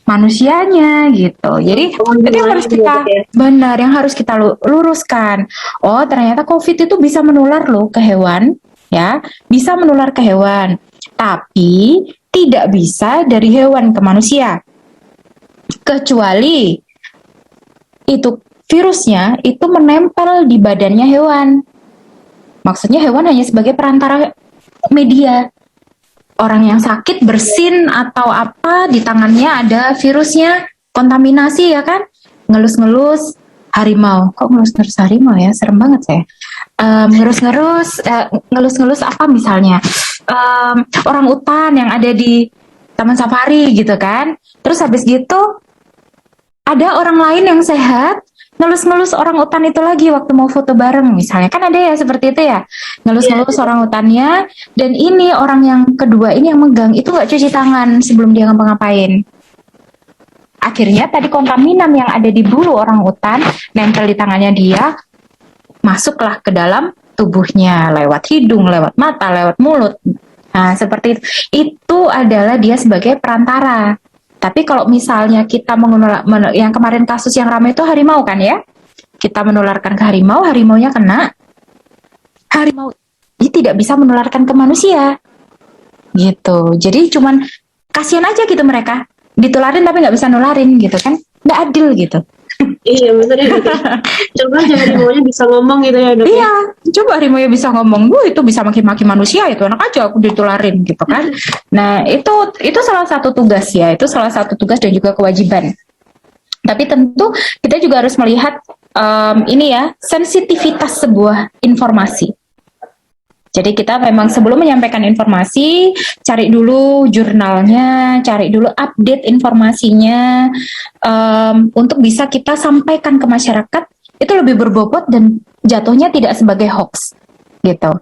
manusianya gitu. Jadi itu yang harus kita benar, yang harus kita luruskan. Oh, ternyata COVID itu bisa menular loh ke hewan, ya, bisa menular ke hewan. Tapi tidak bisa dari hewan ke manusia. Kecuali itu virusnya itu menempel di badannya hewan. Maksudnya hewan hanya sebagai perantara media. Orang yang sakit bersin atau apa di tangannya ada virusnya, kontaminasi ya kan, ngelus-ngelus harimau. Kok ngelus-ngelus harimau ya, serem banget saya. Ngelus-ngelus apa misalnya, orang utan yang ada di taman safari gitu kan. Terus habis gitu ada orang lain yang sehat ngelus-ngelus orang utan itu lagi waktu mau foto bareng misalnya, kan ada ya seperti itu ya, ngelus-ngelus orang utannya, dan ini orang yang kedua ini yang megang itu nggak cuci tangan sebelum dia ngapa-ngapain. Akhirnya tadi kontaminan yang ada di bulu orang utan nempel di tangannya dia, masuklah ke dalam tubuhnya lewat hidung, lewat mata, lewat mulut. Nah seperti itu. Itu adalah dia sebagai perantara. Tapi kalau misalnya kita yang kemarin kasus yang ramai itu harimau kan ya, kita menularkan ke harimau, harimaunya kena, harimau ini tidak bisa menularkan ke manusia, gitu. Jadi cuman kasihan aja gitu mereka, ditularin tapi nggak bisa nularin gitu kan, nggak adil gitu. Iya benar ya. Coba aja harimaunya bisa ngomong gitu ya Dok. Iya, coba harimaunya bisa ngomong, itu bisa maki-maki manusia, itu enak aja aku ditularin gitu kan. Nah itu salah satu tugas ya, itu salah satu tugas dan juga kewajiban. Tapi tentu kita juga harus melihat ini ya, sensitivitas sebuah informasi. Jadi kita memang sebelum menyampaikan informasi, cari dulu jurnalnya, cari dulu update informasinya, untuk bisa kita sampaikan ke masyarakat, itu lebih berbobot dan jatuhnya tidak sebagai hoax, gitu.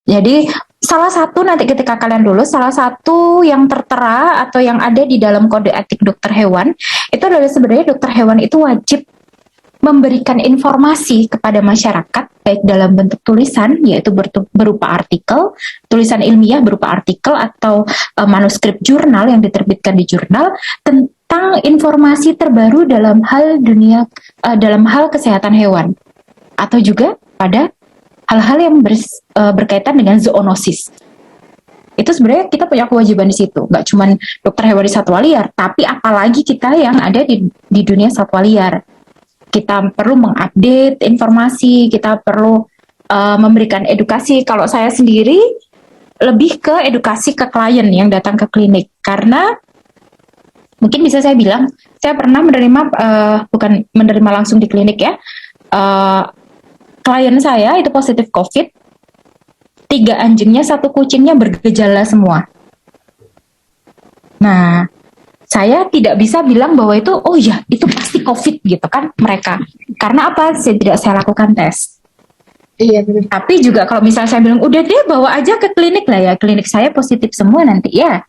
Jadi salah satu nanti ketika kalian lulus, salah satu yang tertera atau yang ada di dalam kode etik dokter hewan, itu adalah sebenarnya dokter hewan itu wajib memberikan informasi kepada masyarakat baik dalam bentuk tulisan, yaitu berupa artikel, tulisan ilmiah berupa artikel atau manuskrip jurnal yang diterbitkan di jurnal tentang informasi terbaru dalam hal dalam hal kesehatan hewan, atau juga pada hal-hal yang berkaitan dengan zoonosis. Itu sebenarnya kita punya kewajiban di situ, nggak cuma dokter hewan di satwa liar, tapi apalagi kita yang ada di dunia satwa liar. Kita perlu mengupdate informasi, kita perlu memberikan edukasi. Kalau saya sendiri lebih ke edukasi ke klien yang datang ke klinik, karena mungkin bisa saya bilang, saya pernah menerima, bukan menerima langsung di klinik ya, klien saya itu positif COVID, 3 anjingnya, 1 kucingnya bergejala semua. Nah, saya tidak bisa bilang bahwa itu, oh ya, itu pasti COVID gitu kan mereka. Karena apa? Tidak saya lakukan tes. Iya benar. Tapi juga kalau misalnya saya bilang, udah deh bawa aja ke klinik lah ya, klinik saya positif semua nanti ya.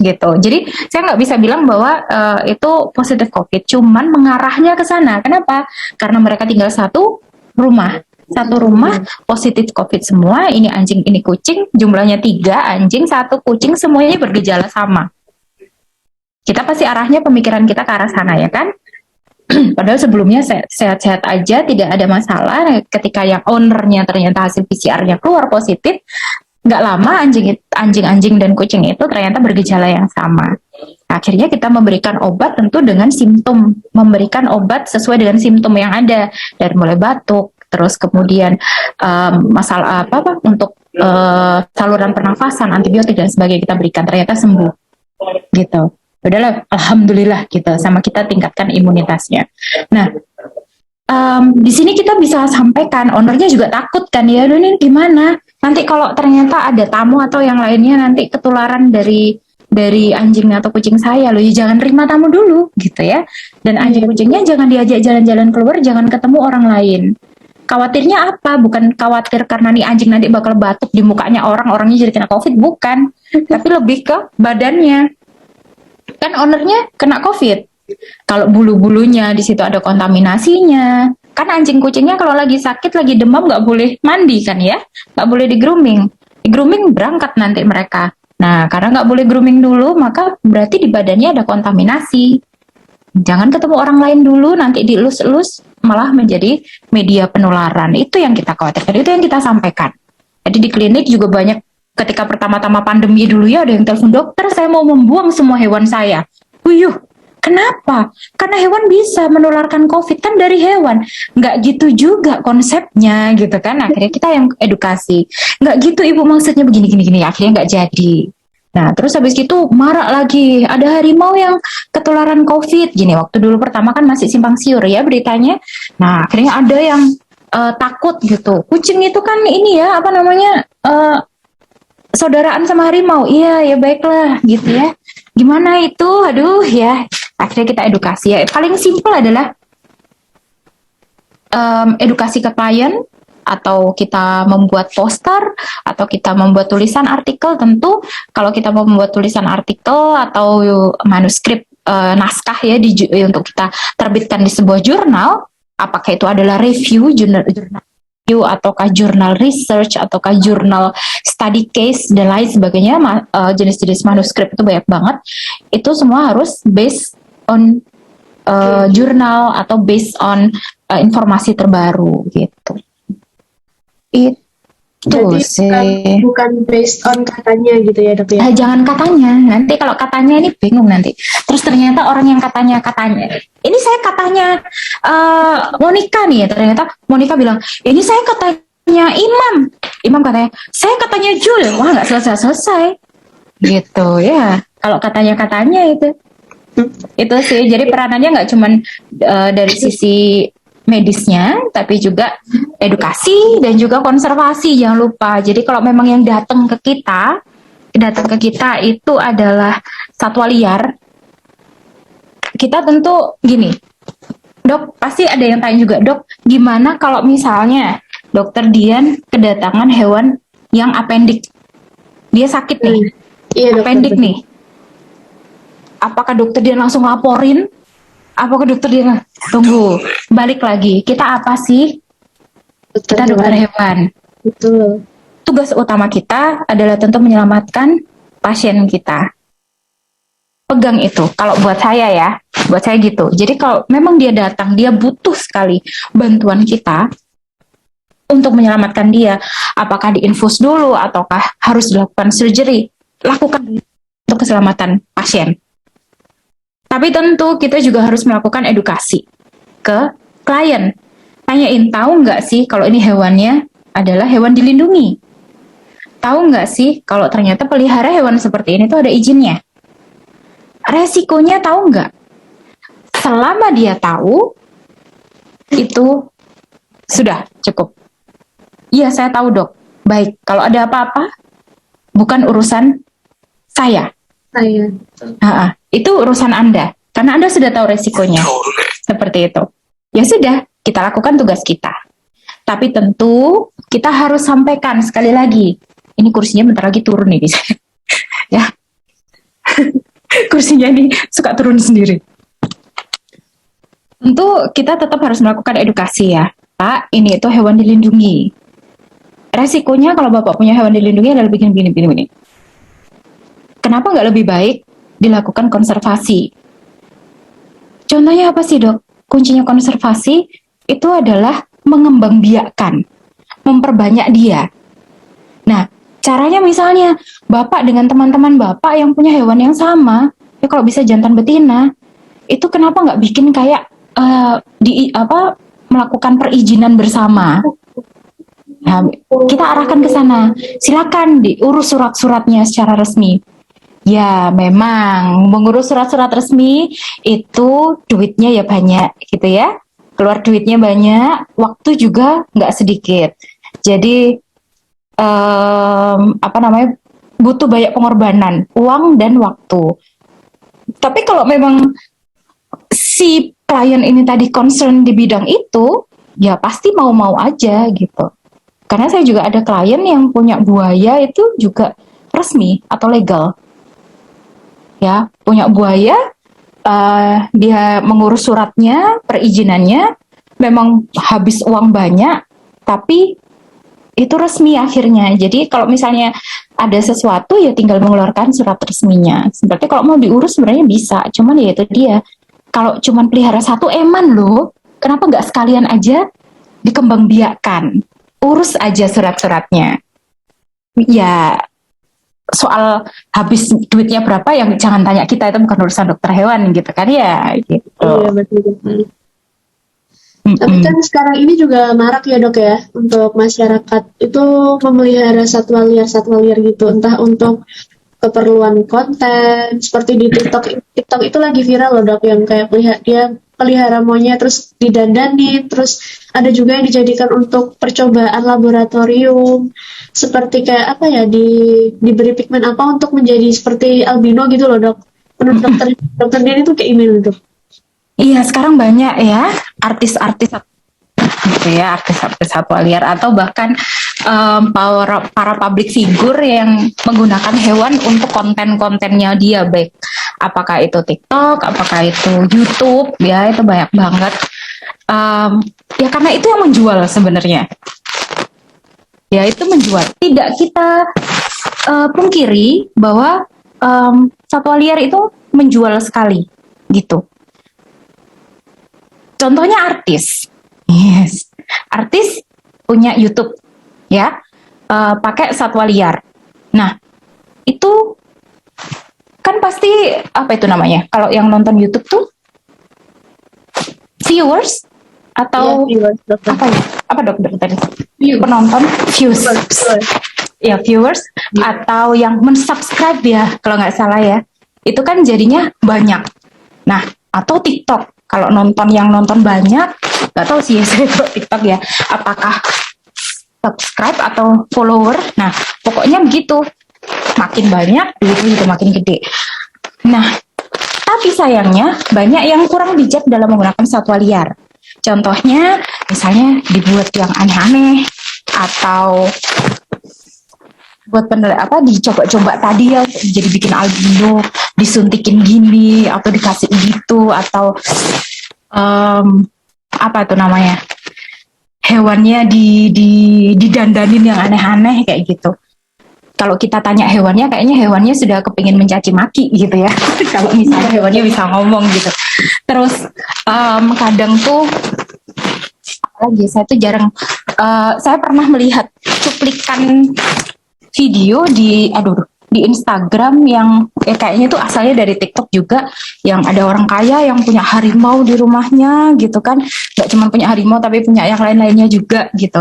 Gitu. Jadi saya nggak bisa bilang bahwa itu positif COVID, cuman mengarahnya ke sana. Kenapa? Karena mereka tinggal satu rumah positif COVID semua. Ini anjing, ini kucing, jumlahnya 3 anjing, 1 kucing, semuanya bergejala sama. Kita pasti arahnya pemikiran kita ke arah sana ya kan. Padahal sebelumnya sehat-sehat aja, tidak ada masalah. Ketika yang ownernya ternyata hasil PCR-nya keluar positif, nggak lama anjing dan kucing itu ternyata bergejala yang sama. Akhirnya kita memberikan obat tentu dengan simptom, memberikan obat sesuai dengan simptom yang ada, dari mulai batuk, terus kemudian masalah apa untuk saluran pernafasan, antibiotik dan sebagainya kita berikan, ternyata sembuh gitu. Udahlah, alhamdulillah gitu, sama kita tingkatkan imunitasnya. Nah, di sini kita bisa sampaikan, ownernya juga takut kan ya, ini gimana? Nanti kalau ternyata ada tamu atau yang lainnya nanti ketularan dari anjing atau kucing saya, loh ya jangan terima tamu dulu gitu ya. Dan anjing kucingnya jangan diajak jalan-jalan keluar, jangan ketemu orang lain. Khawatirnya apa? Bukan khawatir karena nih anjing nanti bakal batuk di mukanya orangnya jadi kena COVID, bukan. Tapi lebih ke badannya. Kan ownernya kena COVID, Kalau bulu-bulunya di situ ada kontaminasinya. Kan anjing kucingnya kalau lagi sakit, lagi demam nggak boleh mandi kan ya, nggak boleh di grooming. Di grooming berangkat nanti mereka. Nah, karena nggak boleh grooming dulu, maka berarti di badannya ada kontaminasi. Jangan ketemu orang lain dulu, nanti dielus-elus malah menjadi media penularan. Itu yang kita khawatirkan, itu yang kita sampaikan. Jadi di klinik juga banyak, ketika pertama-tama pandemi dulu ya, ada yang telepon, dokter saya mau membuang semua hewan saya. Wuyuh, kenapa? Karena hewan bisa menularkan COVID, kan dari hewan. Nggak gitu juga konsepnya gitu kan. Akhirnya kita yang edukasi. Nggak gitu ibu, maksudnya begini-gini. Akhirnya nggak jadi. Nah, terus habis itu marak lagi. Ada harimau yang ketularan COVID. Gini, waktu dulu pertama kan masih simpang siur ya beritanya. Nah, akhirnya ada yang takut gitu. Kucing itu kan ini ya, apa namanya, saudaraan sama harimau. Iya, ya baiklah gitu ya. Gimana itu? Aduh ya. Akhirnya kita edukasi ya. Paling simpel adalah edukasi ke klien, atau kita membuat poster, atau kita membuat tulisan artikel. Tentu kalau kita mau membuat tulisan artikel atau manuskrip naskah ya untuk kita terbitkan di sebuah jurnal, apakah itu adalah jurnal review, ataukah jurnal research, ataukah jurnal study case dan lain sebagainya, jenis-jenis manuskrip itu banyak banget. Itu semua harus based on jurnal atau based on informasi terbaru gitu. Itu Jadi sih. bukan based on katanya gitu ya dok ya? Jangan katanya, nanti kalau katanya ini bingung nanti. Terus ternyata orang yang katanya, ini saya katanya Monica nih, ternyata Monica bilang, ini saya katanya Imam katanya, saya katanya Jul, wah nggak selesai gitu ya. Kalau katanya itu sih. Jadi peranannya nggak cuman dari sisi medisnya, tapi juga edukasi dan juga konservasi, jangan lupa. Jadi kalau memang yang datang ke kita itu adalah satwa liar, kita tentu gini, dok, pasti ada yang tanya juga, dok, gimana kalau misalnya dokter Dian kedatangan hewan yang apendik, dia sakit nih, Iya, apendik nih, apakah dokter Dian langsung laporin? Apakah dokter Dian tunggu, balik lagi, kita apa sih? Kita dokter hewan. Betul. Tugas utama kita adalah tentu menyelamatkan pasien kita. Pegang itu. Kalau buat saya ya, buat saya gitu. Jadi kalau memang dia datang, dia butuh sekali bantuan kita untuk menyelamatkan dia. Apakah diinfus dulu ataukah harus dilakukan surgery? Lakukan untuk keselamatan pasien. Tapi tentu kita juga harus melakukan edukasi ke klien. Tanyain, tahu nggak sih kalau ini hewannya adalah hewan dilindungi? Tahu nggak sih kalau ternyata pelihara hewan seperti ini tuh ada izinnya? Resikonya tahu nggak? Selama dia tahu, itu sudah cukup. Iya, saya tahu dok. Baik, kalau ada apa-apa, bukan urusan saya. Itu urusan Anda, karena Anda sudah tahu resikonya. Seperti itu. Ya sudah, kita lakukan tugas kita. Tapi tentu kita harus sampaikan sekali lagi. Ini kursinya bentar lagi turun nih, bisa. Ya. Kursinya ini suka turun sendiri. Tentu kita tetap harus melakukan edukasi ya. Pak, ini itu hewan dilindungi. Resikonya kalau Bapak punya hewan dilindungi adalah begini. Kenapa nggak lebih baik dilakukan konservasi? Contohnya apa sih dok? Kuncinya konservasi itu adalah mengembangbiakkan, memperbanyak dia. Nah, caranya misalnya Bapak dengan teman-teman Bapak yang punya hewan yang sama, ya kalau bisa jantan betina, itu kenapa nggak bikin kayak melakukan perizinan bersama? Nah, kita arahkan ke sana. Silakan diurus surat-suratnya secara resmi. Ya, memang mengurus surat-surat resmi itu duitnya ya banyak gitu ya. Keluar duitnya banyak, waktu juga nggak sedikit. Jadi butuh banyak pengorbanan, uang dan waktu. Tapi kalau memang si klien ini tadi concern di bidang itu, ya pasti mau-mau aja gitu. Karena saya juga ada klien yang punya buaya itu juga resmi atau legal. Ya, punya buaya dia mengurus suratnya, perizinannya, memang habis uang banyak, tapi itu resmi akhirnya. Jadi kalau misalnya ada sesuatu ya tinggal mengeluarkan surat resminya. Seperti kalau mau diurus sebenarnya bisa, cuman ya itu dia. Kalau cuman pelihara satu eman loh, kenapa nggak sekalian aja dikembangbiakkan? Urus aja surat-suratnya. Ya soal habis duitnya berapa yang jangan tanya kita, itu bukan urusan dokter hewan gitu kan ya gitu. Iya, betul. Tapi kan sekarang ini juga marak ya dok ya, untuk masyarakat itu memelihara satwa liar gitu, entah untuk keperluan konten, seperti di TikTok itu lagi viral loh dok, yang kayak dia pelihara monyet terus didandani, terus ada juga yang dijadikan untuk percobaan laboratorium, seperti kayak apa ya, diberi pigmen apa untuk menjadi seperti albino gitu loh dok. Menurut dokter Dian itu kayak gimana dok? Iya, sekarang banyak ya artis-artis gitu ya, artis-artis satwa liar atau bahkan para public figure yang menggunakan hewan untuk konten-kontennya dia, baik apakah itu TikTok, apakah itu YouTube, ya itu banyak banget. Ya karena itu yang menjual sebenarnya. Ya itu menjual. Tidak kita pungkiri bahwa satwa liar itu menjual sekali gitu. Contohnya artis, yes, artis punya YouTube, ya, pakai satwa liar. Nah, itu kan pasti apa itu namanya? Kalau yang nonton YouTube tuh viewers atau viewers, dokter. apa ya? Apa dokter tadi? Penonton, views. Ya viewers atau yang mensubscribe ya, kalau nggak salah ya. Itu kan jadinya banyak. Nah, atau TikTok. Kalau yang nonton banyak, nggak tahu sih ya saya kalau TikTok ya, apakah subscribe atau follower. Nah, pokoknya begitu. Makin banyak, duitnya juga makin gede. Nah, tapi sayangnya banyak yang kurang bijak dalam menggunakan satwa liar. Contohnya, misalnya dibuat yang aneh-aneh, atau buat dicoba-coba tadi ya, jadi bikin albino, disuntikin gini atau dikasih gitu, atau apa itu namanya, hewannya didandanin yang aneh-aneh kayak gitu. Kalau kita tanya hewannya, kayaknya hewannya sudah kepingin mencaci maki gitu ya. Kalau misalnya hewannya bisa ngomong gitu. Terus kadang tuh apalagi saya tuh jarang, saya pernah melihat cuplikan video di Instagram yang kayaknya itu asalnya dari TikTok juga, yang ada orang kaya yang punya harimau di rumahnya gitu kan, nggak cuma punya harimau tapi punya yang lain-lainnya juga gitu.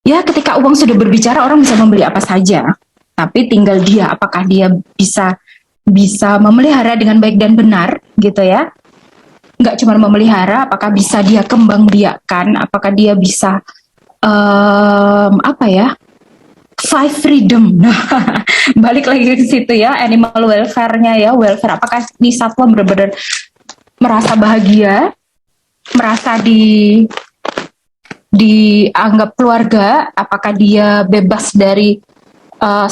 Ya ketika uang sudah berbicara, orang bisa membeli apa saja, tapi tinggal dia apakah dia bisa memelihara dengan baik dan benar gitu ya. Nggak cuma memelihara, apakah bisa dia kembang biakan, apakah dia bisa five freedom. Nah, balik lagi ke situ ya, animal welfare-nya ya, welfare. Apakah di satwa benar-benar merasa bahagia, merasa dianggap keluarga, apakah dia bebas dari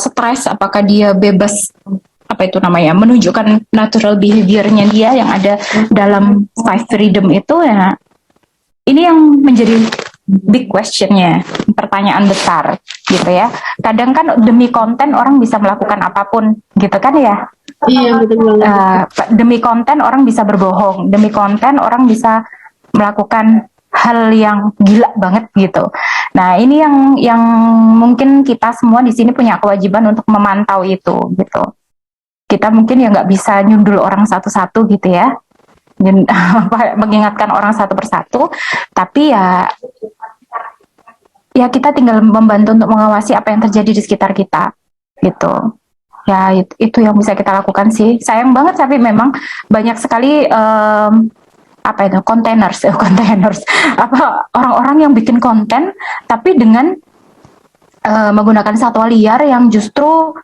stres, apakah dia bebas menunjukkan natural behavior-nya dia yang ada dalam five freedom itu ya. Ini yang menjadi big question-nya, pertanyaan besar gitu ya. Kadang kan demi konten orang bisa melakukan apapun gitu kan ya. Iya, betul banget. Demi konten orang bisa berbohong, demi konten orang bisa melakukan hal yang gila banget gitu. Nah, ini yang mungkin kita semua di sini punya kewajiban untuk memantau itu gitu. Kita mungkin ya nggak bisa nyundul orang satu-satu gitu ya, mengingatkan orang satu persatu, tapi ya kita tinggal membantu untuk mengawasi apa yang terjadi di sekitar kita gitu. Ya itu yang bisa kita lakukan sih. Sayang banget tapi memang banyak sekali containers orang-orang yang bikin konten tapi dengan menggunakan satwa liar yang justru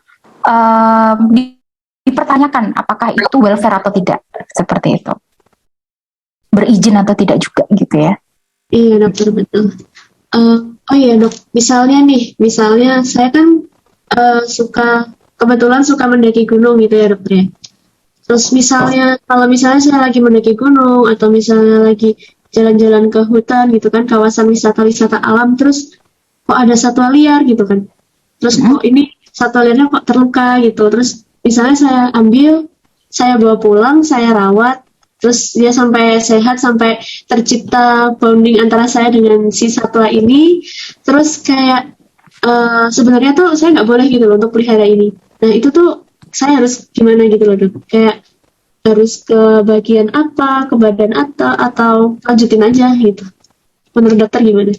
dipertanyakan apakah itu welfare atau tidak, seperti itu, berizin atau tidak juga gitu ya. Iya dokter, betul. Oh iya dok, misalnya saya kan kebetulan suka mendaki gunung gitu ya dokter ya. Terus kalau misalnya saya lagi mendaki gunung atau misalnya lagi jalan-jalan ke hutan gitu kan, kawasan wisata-wisata alam, terus kok ada satwa liar gitu kan. Terus kok ini satwa liarnya kok terluka gitu. Terus misalnya saya ambil, saya bawa pulang, saya rawat, terus dia sampai sehat, sampai tercipta bonding antara saya dengan si satwa ini. Terus kayak sebenarnya tuh saya nggak boleh gitu loh untuk pelihara ini. Nah itu tuh saya harus gimana gitu loh dok, kayak harus ke bagian apa, ke badan atau lanjutin aja gitu. Menurut dokter gimana?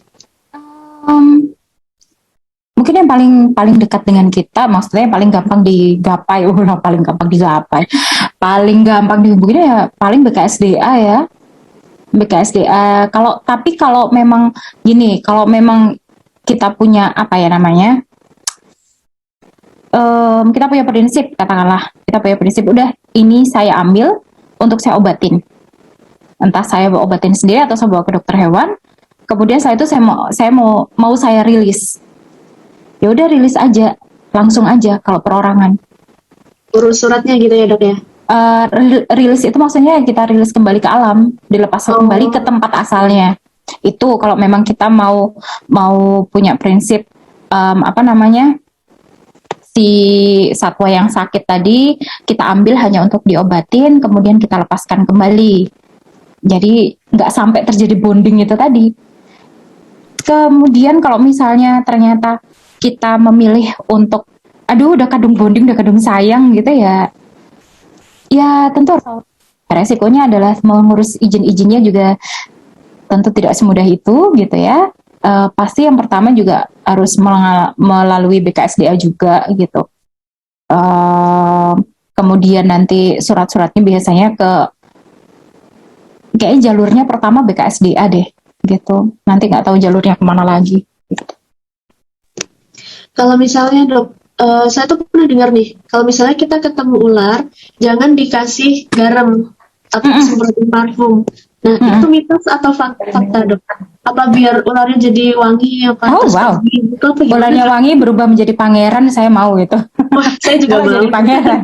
Um, Mungkin yang paling dekat dengan kita, maksudnya yang paling gampang digapai, paling gampang digapai, paling gampang dihubungin ya paling BKSDA ya. BKSDA. Kalau memang gini, kalau memang kita punya apa ya namanya, kita punya prinsip, katakanlah kita punya prinsip, udah ini saya ambil untuk saya obatin, entah saya obatin sendiri atau saya bawa ke dokter hewan, kemudian saya mau saya rilis, ya udah rilis aja, langsung aja kalau perorangan. Urus suratnya gitu ya dok ya? Rilis itu maksudnya kita rilis kembali ke alam, dilepas kembali ke tempat asalnya. Itu kalau memang kita mau punya prinsip apa namanya, si satwa yang sakit tadi kita ambil hanya untuk diobatin, kemudian kita lepaskan kembali. Jadi nggak sampai terjadi bonding itu tadi. Kemudian kalau misalnya ternyata kita memilih untuk, aduh udah kadung bonding, udah kadung sayang gitu ya, ya tentu resikonya adalah mengurus izin-izinnya juga tentu tidak semudah itu gitu ya. Pasti yang pertama juga harus melalui BKSDA juga gitu. Kemudian nanti surat-suratnya biasanya kayaknya jalurnya pertama BKSDA deh gitu. Nanti nggak tahu jalurnya kemana lagi. Gitu. Kalau misalnya dok, saya tuh pernah dengar nih, kalau misalnya kita ketemu ular, jangan dikasih garam atau semprotin parfum. Nah, itu mitos atau fakta dok? Apa biar ularnya jadi wangi? Oh wow, ularnya wangi berubah menjadi pangeran, saya mau gitu. Wah, saya juga mau jadi pangeran.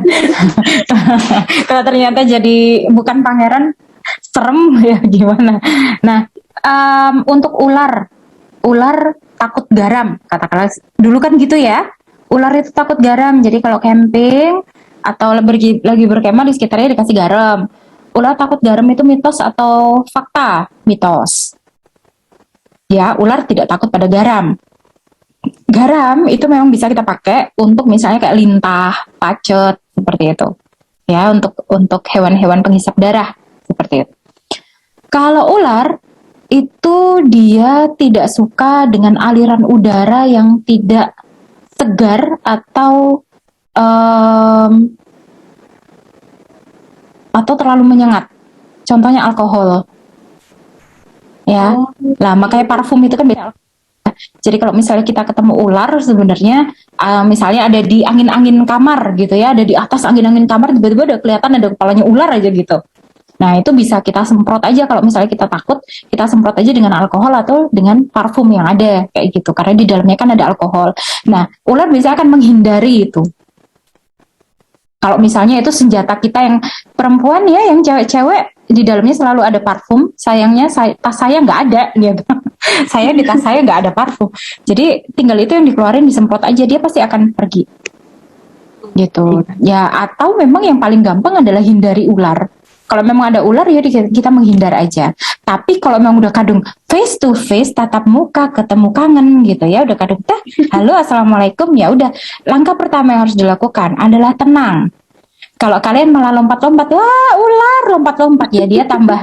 Kalau ternyata jadi bukan pangeran, serem ya gimana. Nah, untuk ular takut garam, katakanlah dulu kan gitu ya. Ular itu takut garam, jadi kalau camping atau lagi berkemah di sekitarnya dikasih garam. Ular takut garam itu mitos atau fakta? Mitos. Ya, ular tidak takut pada garam. Garam itu memang bisa kita pakai untuk misalnya kayak lintah, pacet, seperti itu. Ya, untuk hewan-hewan penghisap darah, seperti itu. Kalau ular, itu dia tidak suka dengan aliran udara yang tidak segar atau terlalu menyengat. Contohnya alkohol. Ya. Lah makanya parfum itu kan beda. Jadi kalau misalnya kita ketemu ular sebenarnya misalnya ada di angin-angin kamar gitu ya, ada di atas angin-angin kamar, tiba-tiba udah kelihatan ada kepalanya ular aja gitu. Nah, itu bisa kita semprot aja kalau misalnya kita takut, kita semprot aja dengan alkohol atau dengan parfum yang ada kayak gitu, karena di dalamnya kan ada alkohol. Nah, ular biasanya akan menghindari itu. Kalau misalnya itu senjata kita yang perempuan ya, yang cewek-cewek di dalamnya selalu ada parfum, sayangnya tas saya nggak ada gitu. Saya di tas saya nggak ada parfum. Jadi tinggal itu yang dikeluarin, disemprot aja, dia pasti akan pergi. Gitu. Ya, atau memang yang paling gampang adalah hindari ular. Kalau memang ada ular ya kita menghindar aja. Tapi kalau memang udah kadung face to face, tatap muka, ketemu kangen gitu ya, udah kadung halo assalamualaikum, ya udah langkah pertama yang harus dilakukan adalah tenang. Kalau kalian malah lompat-lompat, wah ular lompat-lompat, ya dia tambah,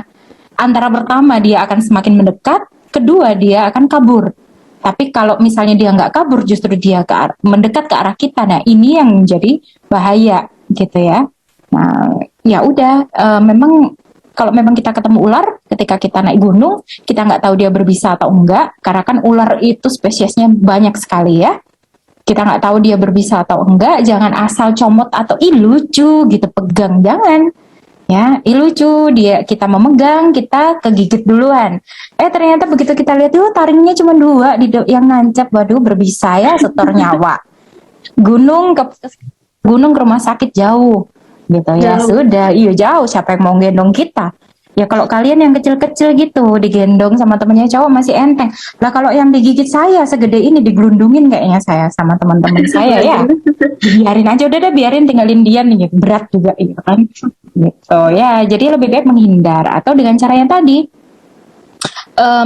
antara pertama dia akan semakin mendekat, kedua dia akan kabur. Tapi kalau misalnya dia nggak kabur, justru dia mendekat ke arah kita, nah ini yang menjadi bahaya gitu ya. Nah, ya udah, memang kalau memang kita ketemu ular ketika kita naik gunung, kita nggak tahu dia berbisa atau enggak, karena kan ular itu spesiesnya banyak sekali ya. Kita nggak tahu dia berbisa atau enggak, jangan asal comot atau lucu gitu pegang, jangan. Ya, lucu, kita memegang, kita kegigit duluan. Ternyata begitu kita lihat, taringnya cuma 2 yang nancap, waduh berbisa ya, setor nyawa. Gunung ke rumah sakit jauh. gitu ya. Jauh. Sudah, iya jauh, siapa yang mau gendong kita? Ya kalau kalian yang kecil-kecil gitu digendong sama temennya cowok masih enteng. Lah kalau yang digigit saya segede ini digelundungin kayaknya saya sama teman-teman saya ya. Biarin aja udah deh, biarin tinggalin dia nih gitu. Berat juga gitu kan. Gitu ya. Jadi lebih baik menghindar atau dengan cara yang tadi.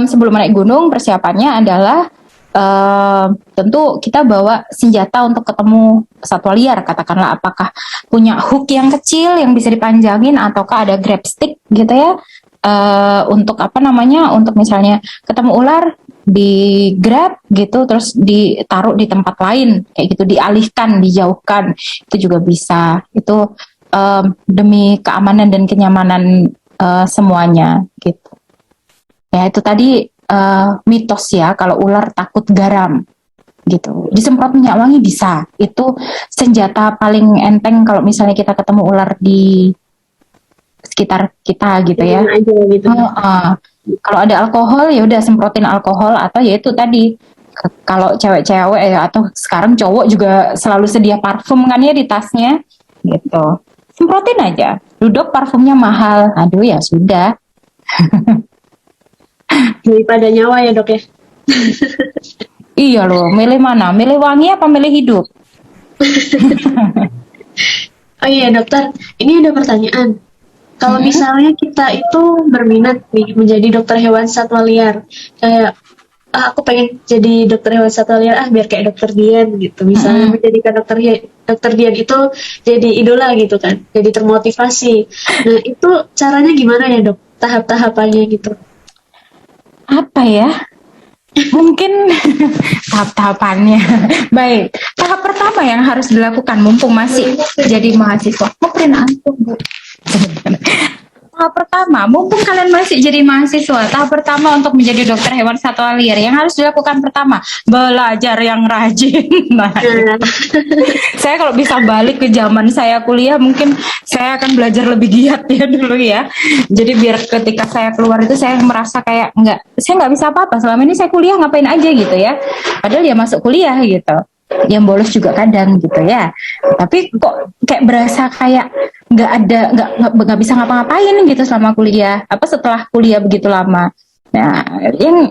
Sebelum naik gunung persiapannya adalah tentu kita bawa senjata untuk ketemu satwa liar, katakanlah apakah punya hook yang kecil yang bisa dipanjangin ataukah ada grab stick gitu ya, untuk apa namanya, untuk misalnya ketemu ular di grab gitu terus ditaruh di tempat lain kayak gitu, dialihkan, dijauhkan, itu juga bisa. Itu demi keamanan dan kenyamanan semuanya gitu. Ya itu tadi mitos ya, kalau ular takut garam gitu. Disemprot minyak wangi bisa. Itu senjata paling enteng kalau misalnya kita ketemu ular di sekitar kita gitu ya. Aja gitu. Kalau ada alkohol ya udah semprotin alkohol, atau ya itu tadi kalau cewek-cewek atau sekarang cowok juga selalu sedia parfum kan ya di tasnya gitu. Semprotin aja. Duduk parfumnya mahal. Aduh ya sudah. Daripada nyawa ya dok ya. Iya loh, milih mana? Milih wangi apa milih hidup? Oh iya dokter, ini ada pertanyaan. Kalau misalnya kita itu berminat nih menjadi dokter hewan satwa liar, kayak aku pengen jadi dokter hewan satwa liar biar kayak dokter Dian gitu. Misalnya menjadikan dokter Dian itu jadi idola gitu kan, jadi termotivasi. Nah itu caranya gimana ya dok? Tahap-tahapannya gitu. Apa ya? Mungkin tahap-tahapannya. Baik, tahap pertama yang harus dilakukan mumpung masih jadi mahasiswa. Mau print antum, Bu. Tahap pertama, mumpung kalian masih jadi mahasiswa, tahap pertama untuk menjadi dokter hewan satwa liar yang harus dilakukan pertama, belajar yang rajin. Nah, saya kalau bisa balik ke zaman saya kuliah, mungkin saya akan belajar lebih giat ya dulu ya. Jadi biar ketika saya keluar itu saya merasa kayak saya nggak bisa apa-apa. Selama ini saya kuliah ngapain aja gitu ya. Padahal ya masuk kuliah gitu. Yang bolos juga kadang gitu ya. Tapi kok kayak berasa kayak nggak bisa ngapa-ngapain gitu selama kuliah. Apa setelah kuliah begitu lama. Nah,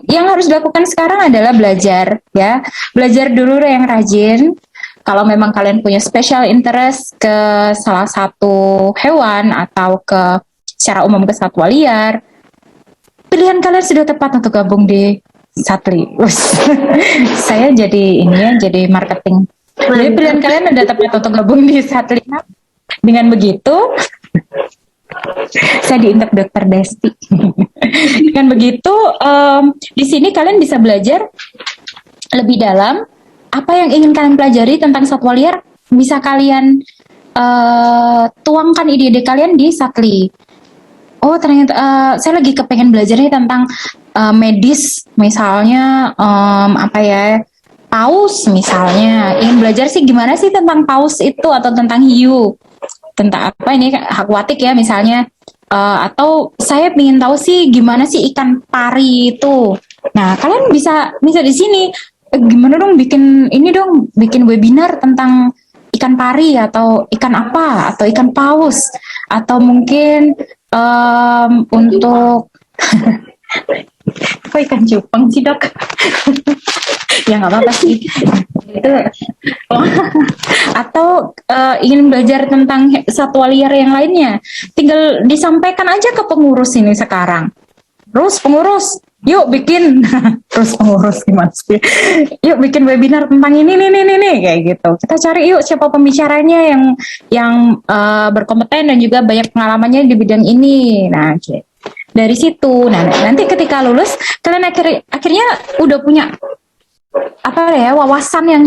yang harus dilakukan sekarang adalah belajar ya. Belajar dulu yang rajin. Kalau memang kalian punya special interest ke salah satu hewan atau ke secara umum ke satwa liar, pilihan kalian sudah tepat untuk gabung di Satli. Saya jadi jadi marketing. Jadi pilihan kalian udah tepat untuk gabung di Satli. Dengan begitu, saya diintip Dokter Desti. Dengan begitu, di sini kalian bisa belajar lebih dalam apa yang ingin kalian pelajari tentang satwa liar. Bisa kalian tuangkan ide-ide kalian di Satli. Oh ternyata saya lagi kepengen belajarnya tentang medis, misalnya paus misalnya. Ingin belajar sih gimana sih tentang paus itu, atau tentang hiu, tentang apa ini akuatik ya misalnya. Atau saya ingin tahu sih gimana sih ikan pari itu. Nah kalian bisa di sini gimana dong bikin webinar tentang ikan pari atau ikan apa atau ikan paus, atau mungkin untuk kok ikan cupang sih dok? Ya nggak apa-apa sih itu. Atau ingin belajar tentang satwa liar yang lainnya, tinggal disampaikan aja ke pengurus ini sekarang. Terus pengurus, yuk bikin terus pengurus gimana sih? Yuk bikin webinar tentang ini kayak gitu. Kita cari yuk siapa pembicaranya yang berkompeten dan juga banyak pengalamannya di bidang ini. Nah, dari situ, nanti ketika lulus kalian akhirnya udah punya wawasan yang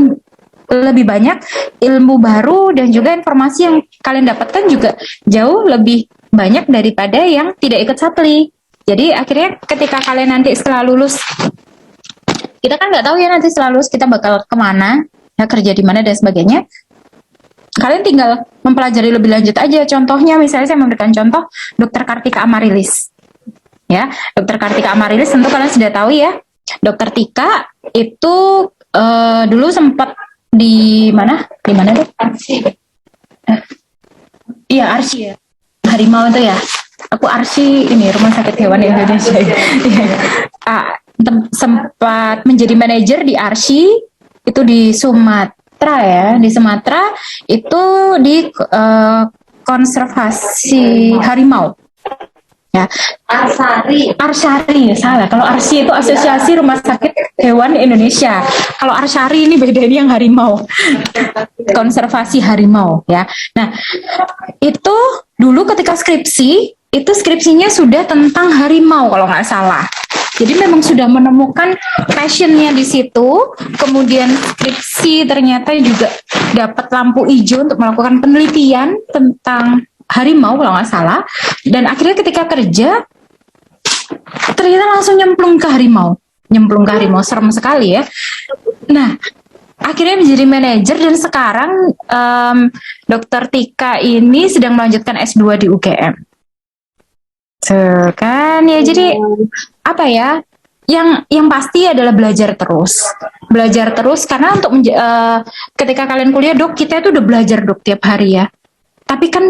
lebih banyak, ilmu baru, dan juga informasi yang kalian dapatkan juga jauh lebih banyak daripada yang tidak ikut Satli. Jadi akhirnya ketika kalian nanti setelah lulus, kita kan nggak tahu ya nanti setelah lulus kita bakal kemana, ya kerja di mana dan sebagainya. Kalian tinggal mempelajari lebih lanjut aja. Contohnya misalnya saya memberikan contoh Dr. Kartika Amarilis. Ya, Dr. Kartika Amarilis tentu kalian sudah tahu ya. Dr. Tika itu dulu sempat di mana deh? Iya, Arsi ya. Harimau itu ya. Aku Arsi ini Rumah Sakit Hewan Indonesia. Iya. Sempat menjadi manajer di Arsi itu di Sumatera ya. Di Sumatera itu di konservasi harimau. Ya, Arsari ya salah. Kalau Arsi itu Asosiasi Rumah Sakit Hewan Indonesia. Kalau Arsari ini beda, ini yang harimau. Konservasi harimau ya. Nah, itu dulu ketika skripsi, itu skripsinya sudah tentang harimau kalau nggak salah. Jadi memang sudah menemukan passionnya di situ. Kemudian skripsi ternyata juga dapat lampu hijau untuk melakukan penelitian tentang harimau kalau nggak salah. Dan akhirnya ketika kerja ternyata langsung nyemplung ke harimau, serem sekali ya. Nah, akhirnya menjadi manajer dan sekarang Dokter Tika ini sedang melanjutkan S2 di UGM. Kan ya, jadi apa ya? Yang pasti adalah belajar terus karena untuk ketika kalian kuliah dok, kita itu udah belajar dok tiap hari ya. Tapi kan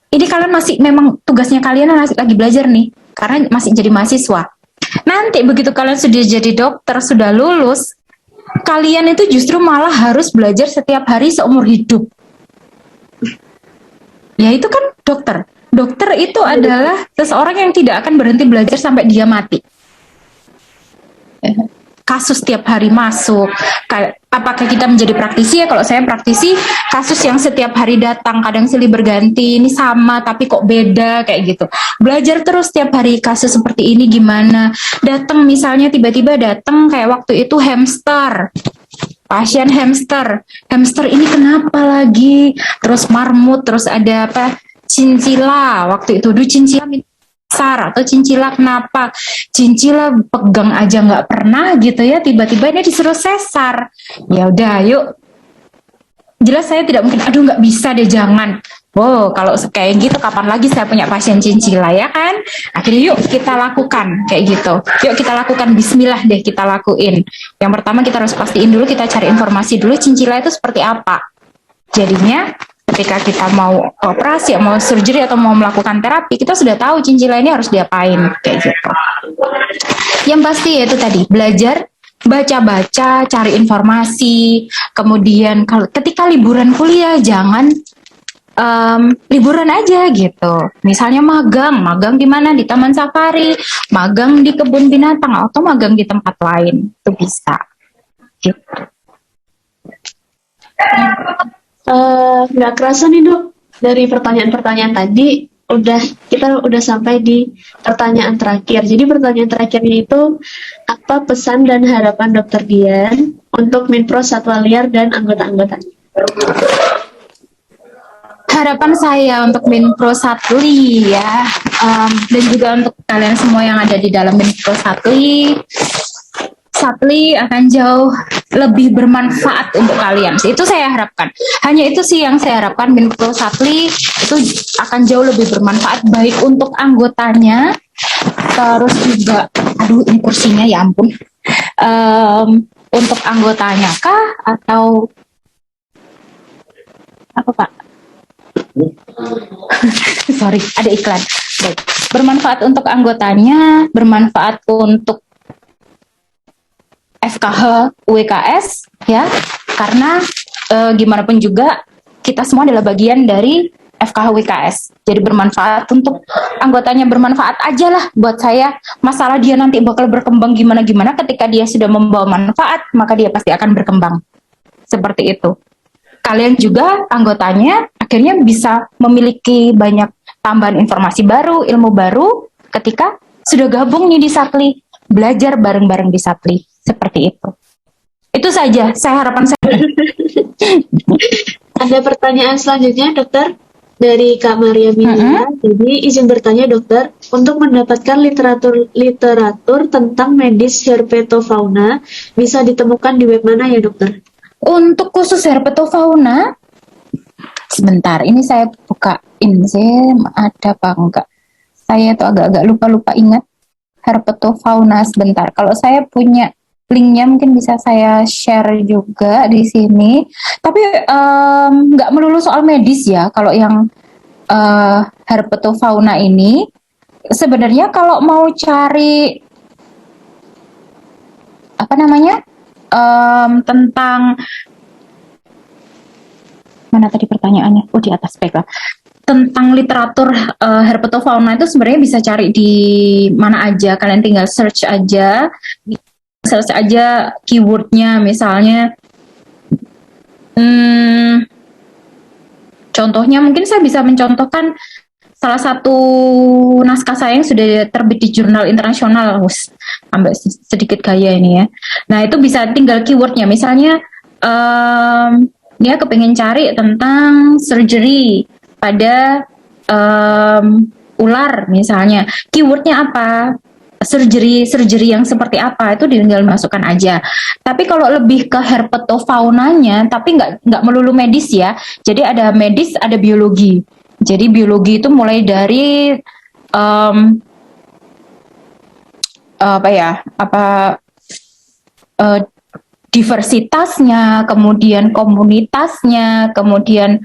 ini kalian masih memang tugasnya kalian lagi belajar nih karena masih jadi mahasiswa. Nanti begitu kalian sudah jadi dokter, sudah lulus, kalian itu justru malah harus belajar setiap hari seumur hidup. Ya itu kan dokter. Dokter itu adalah seseorang yang tidak akan berhenti belajar sampai dia mati. Kasus tiap hari masuk. Apakah kita menjadi praktisi ya? Kalau saya praktisi, kasus yang setiap hari datang, kadang silih berganti, ini sama tapi kok beda kayak gitu. Belajar terus tiap hari kasus seperti ini gimana. Datang misalnya tiba-tiba datang kayak waktu itu hamster. Pasien hamster ini kenapa lagi? Terus marmut, terus ada apa? Cincila. Waktu itu cincila besar atau cincila kenapa? Cincila pegang aja nggak pernah gitu ya, tiba-tiba ini disuruh sesar. Ya udah, yuk. Jelas saya tidak mungkin, aduh nggak bisa deh, jangan. Oh, kalau kayak gitu kapan lagi saya punya pasien cincila ya kan? Akhirnya yuk kita lakukan kayak gitu. Yuk kita lakukan, bismillah deh kita lakuin. Yang pertama kita harus pastiin dulu, kita cari informasi dulu cincila itu seperti apa. Jadinya ketika kita mau operasi, mau surgery atau mau melakukan terapi, kita sudah tahu cincila ini harus diapain kayak gitu. Yang pasti yaitu tadi belajar, baca-baca, cari informasi. Kemudian ketika liburan kuliah jangan liburan aja gitu. Misalnya magang di mana? Di taman safari, magang di kebun binatang, atau magang di tempat lain itu bisa. Gitu. Nggak kerasa nih dok, dari pertanyaan-pertanyaan tadi kita udah sampai di pertanyaan terakhir. Jadi pertanyaan terakhirnya itu, apa pesan dan harapan Dokter Dian untuk Minpro Satwa Liar dan anggota-anggotanya? Harapan saya untuk Minpro Satli ya, dan juga untuk kalian semua yang ada di dalam Minpro Satli akan jauh lebih bermanfaat untuk kalian. Itu saya harapkan. Hanya itu sih yang saya harapkan, Minpro Satli itu akan jauh lebih bermanfaat baik untuk anggotanya, terus juga, aduh ini kursinya ya ampun, untuk anggotanya kah atau apa Pak? Sorry, ada iklan. Baik. Bermanfaat untuk anggotanya, bermanfaat untuk FKH WKS ya, karena gimana pun juga kita semua adalah bagian dari FKH WKS. Jadi bermanfaat untuk anggotanya, bermanfaat aja lah buat saya. Masalah dia nanti bakal berkembang gimana-gimana, ketika dia sudah membawa manfaat, maka dia pasti akan berkembang. Seperti itu. Kalian juga anggotanya akhirnya bisa memiliki banyak tambahan informasi baru, ilmu baru ketika sudah gabung nih di Satli, belajar bareng-bareng di Satli. Seperti itu. Itu saja harapan saya. Ada pertanyaan selanjutnya dokter dari Kak Maria Mila. Jadi izin bertanya dokter, untuk mendapatkan literatur tentang medis herpetofauna bisa ditemukan di web mana ya dokter? Untuk khusus herpetofauna, sebentar, ini saya bukain sih, ada apa enggak? Saya tuh agak-agak lupa ingat herpetofauna sebentar. Kalau saya punya linknya mungkin bisa saya share juga di sini. Tapi nggak melulu soal medis ya. Kalau yang herpetofauna ini sebenarnya kalau mau cari apa namanya tentang mana tadi pertanyaannya? Oh, di atas baiklah. Tentang literatur herpetofauna itu sebenarnya bisa cari di mana aja. Kalian tinggal search aja keywordnya, misalnya contohnya mungkin saya bisa mencontohkan salah satu naskah saya yang sudah terbit di jurnal internasional, sampai sedikit gaya ini ya. Nah, itu bisa tinggal keywordnya, misalnya dia kepengen cari tentang surgery pada ular misalnya, keywordnya apa, surgery yang seperti apa, itu tinggal masukkan aja. Tapi kalau lebih ke herpetofaunanya, tapi nggak melulu medis ya, jadi ada medis, ada biologi. Jadi biologi itu mulai dari diversitasnya, kemudian komunitasnya, kemudian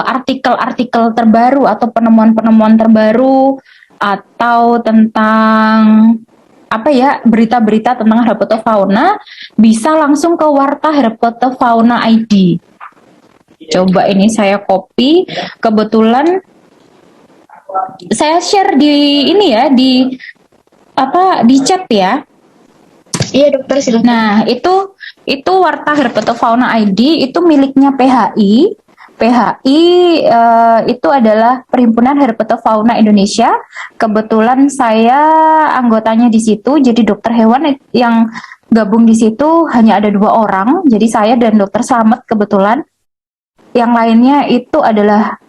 artikel-artikel terbaru atau penemuan-penemuan terbaru, atau tentang berita-berita tentang herpetofauna, bisa langsung ke Warta Herpetofauna ID. Coba ini saya copy, kebetulan saya share di ini ya, di chat ya. Iya dokter, silakan. Nah, itu Warta Herpetofauna ID itu miliknya PHI. PHI itu adalah Perhimpunan Herpetofauna Indonesia. Kebetulan saya anggotanya di situ, jadi dokter hewan yang gabung di situ hanya ada 2 orang. Jadi saya dan dokter Slamet kebetulan. Yang lainnya itu adalah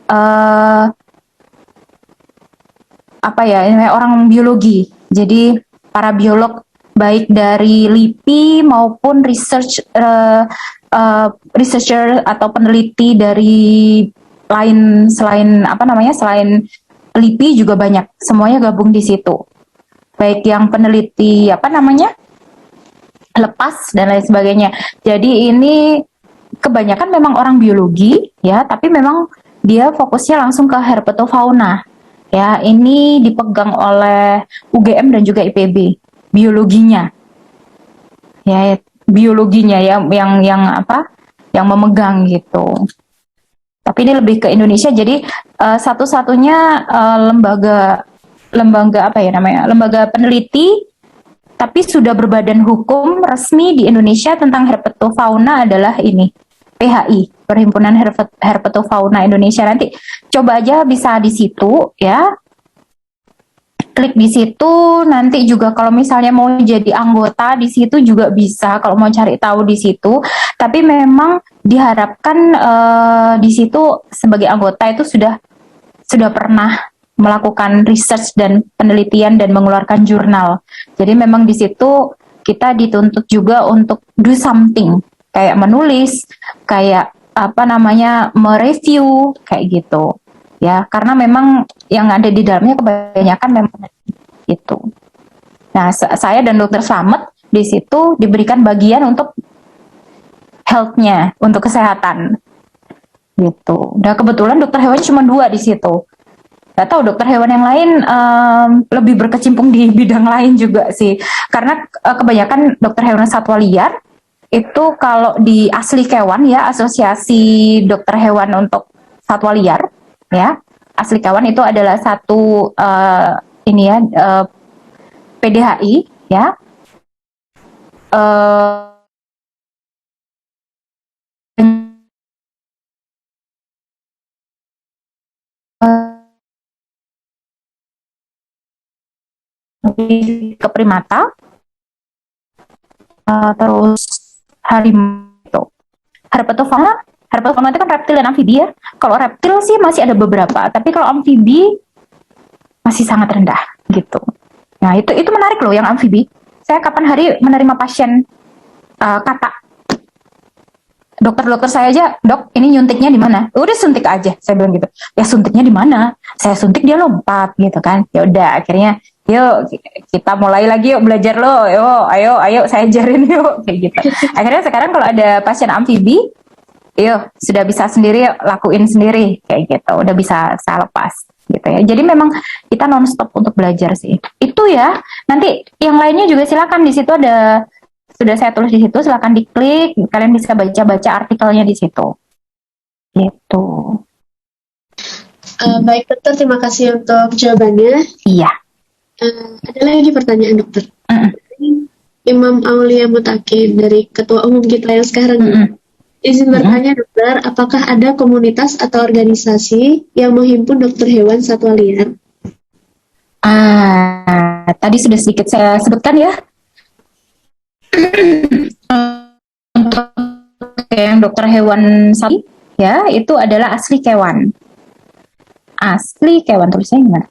orang biologi. Jadi para biolog baik dari LIPI maupun researcher atau peneliti dari selain LIPI juga banyak, semuanya gabung di situ. Baik yang peneliti lepas dan lain sebagainya. Jadi ini kebanyakan memang orang biologi ya, tapi memang dia fokusnya langsung ke herpetofauna. Ya, ini dipegang oleh UGM dan juga IPB. Biologinya ya yang memegang gitu. Tapi ini lebih ke Indonesia, jadi satu-satunya lembaga peneliti tapi sudah berbadan hukum resmi di Indonesia tentang herpetofauna adalah ini, PHI, Perhimpunan Herpetofauna Indonesia. Nanti coba aja bisa di situ ya. Klik di situ, nanti juga kalau misalnya mau jadi anggota di situ juga bisa, kalau mau cari tahu di situ. Tapi memang diharapkan di situ sebagai anggota itu sudah pernah melakukan research dan penelitian dan mengeluarkan jurnal. Jadi memang di situ kita dituntut juga untuk do something, kayak menulis, kayak mereview kayak gitu. Ya, karena memang yang ada di dalamnya kebanyakan memang itu. Nah, saya dan dokter Slamet di situ diberikan bagian untuk health-nya, untuk kesehatan. Gitu. Dan kebetulan dokter hewan cuma 2 di situ. Gak tahu dokter hewan yang lain lebih berkecimpung di bidang lain juga sih. Karena kebanyakan dokter hewan satwa liar itu kalau di Asli Kewan ya, Asosiasi Dokter Hewan untuk Satwa Liar ya, Asli Kewan itu adalah satu PDHI ya, ke primata, terus harimau. Herpetofauna itu kan reptil dan amfibi ya. Kalau reptil sih masih ada beberapa, tapi kalau amfibi masih sangat rendah gitu. Nah itu menarik loh yang amfibi. Saya kapan hari menerima pasien kata, dokter saya aja, dok ini nyuntiknya di mana? Udah suntik aja, saya bilang gitu. Ya suntiknya di mana? Saya suntik dia lompat gitu kan. Ya udah akhirnya yuk kita mulai lagi, yuk belajar lo, yuk ayo saya ajarin yuk kayak gitu. Akhirnya sekarang kalau ada pasien amfibi yuk sudah bisa sendiri, yuk, lakuin sendiri kayak gitu, udah bisa saya lepas gitu ya. Jadi memang kita nonstop untuk belajar sih. Itu ya. Nanti yang lainnya juga silakan, di situ ada, sudah saya tulis di situ, silakan diklik, kalian bisa baca-baca artikelnya di situ. Gitu. Baik dokter, terima kasih untuk jawabannya. Iya. Ada lagi pertanyaan dokter. Imam Aulia Mutakin dari ketua umum kita yang sekarang. Izin bertanya dokter, apakah ada komunitas atau organisasi yang menghimpun dokter hewan satwa liar? Tadi sudah sedikit saya sebutkan ya. Untuk yang dokter hewan sapi ya, itu adalah Asli Kewan. Asli Kewan, tulisnya gimana?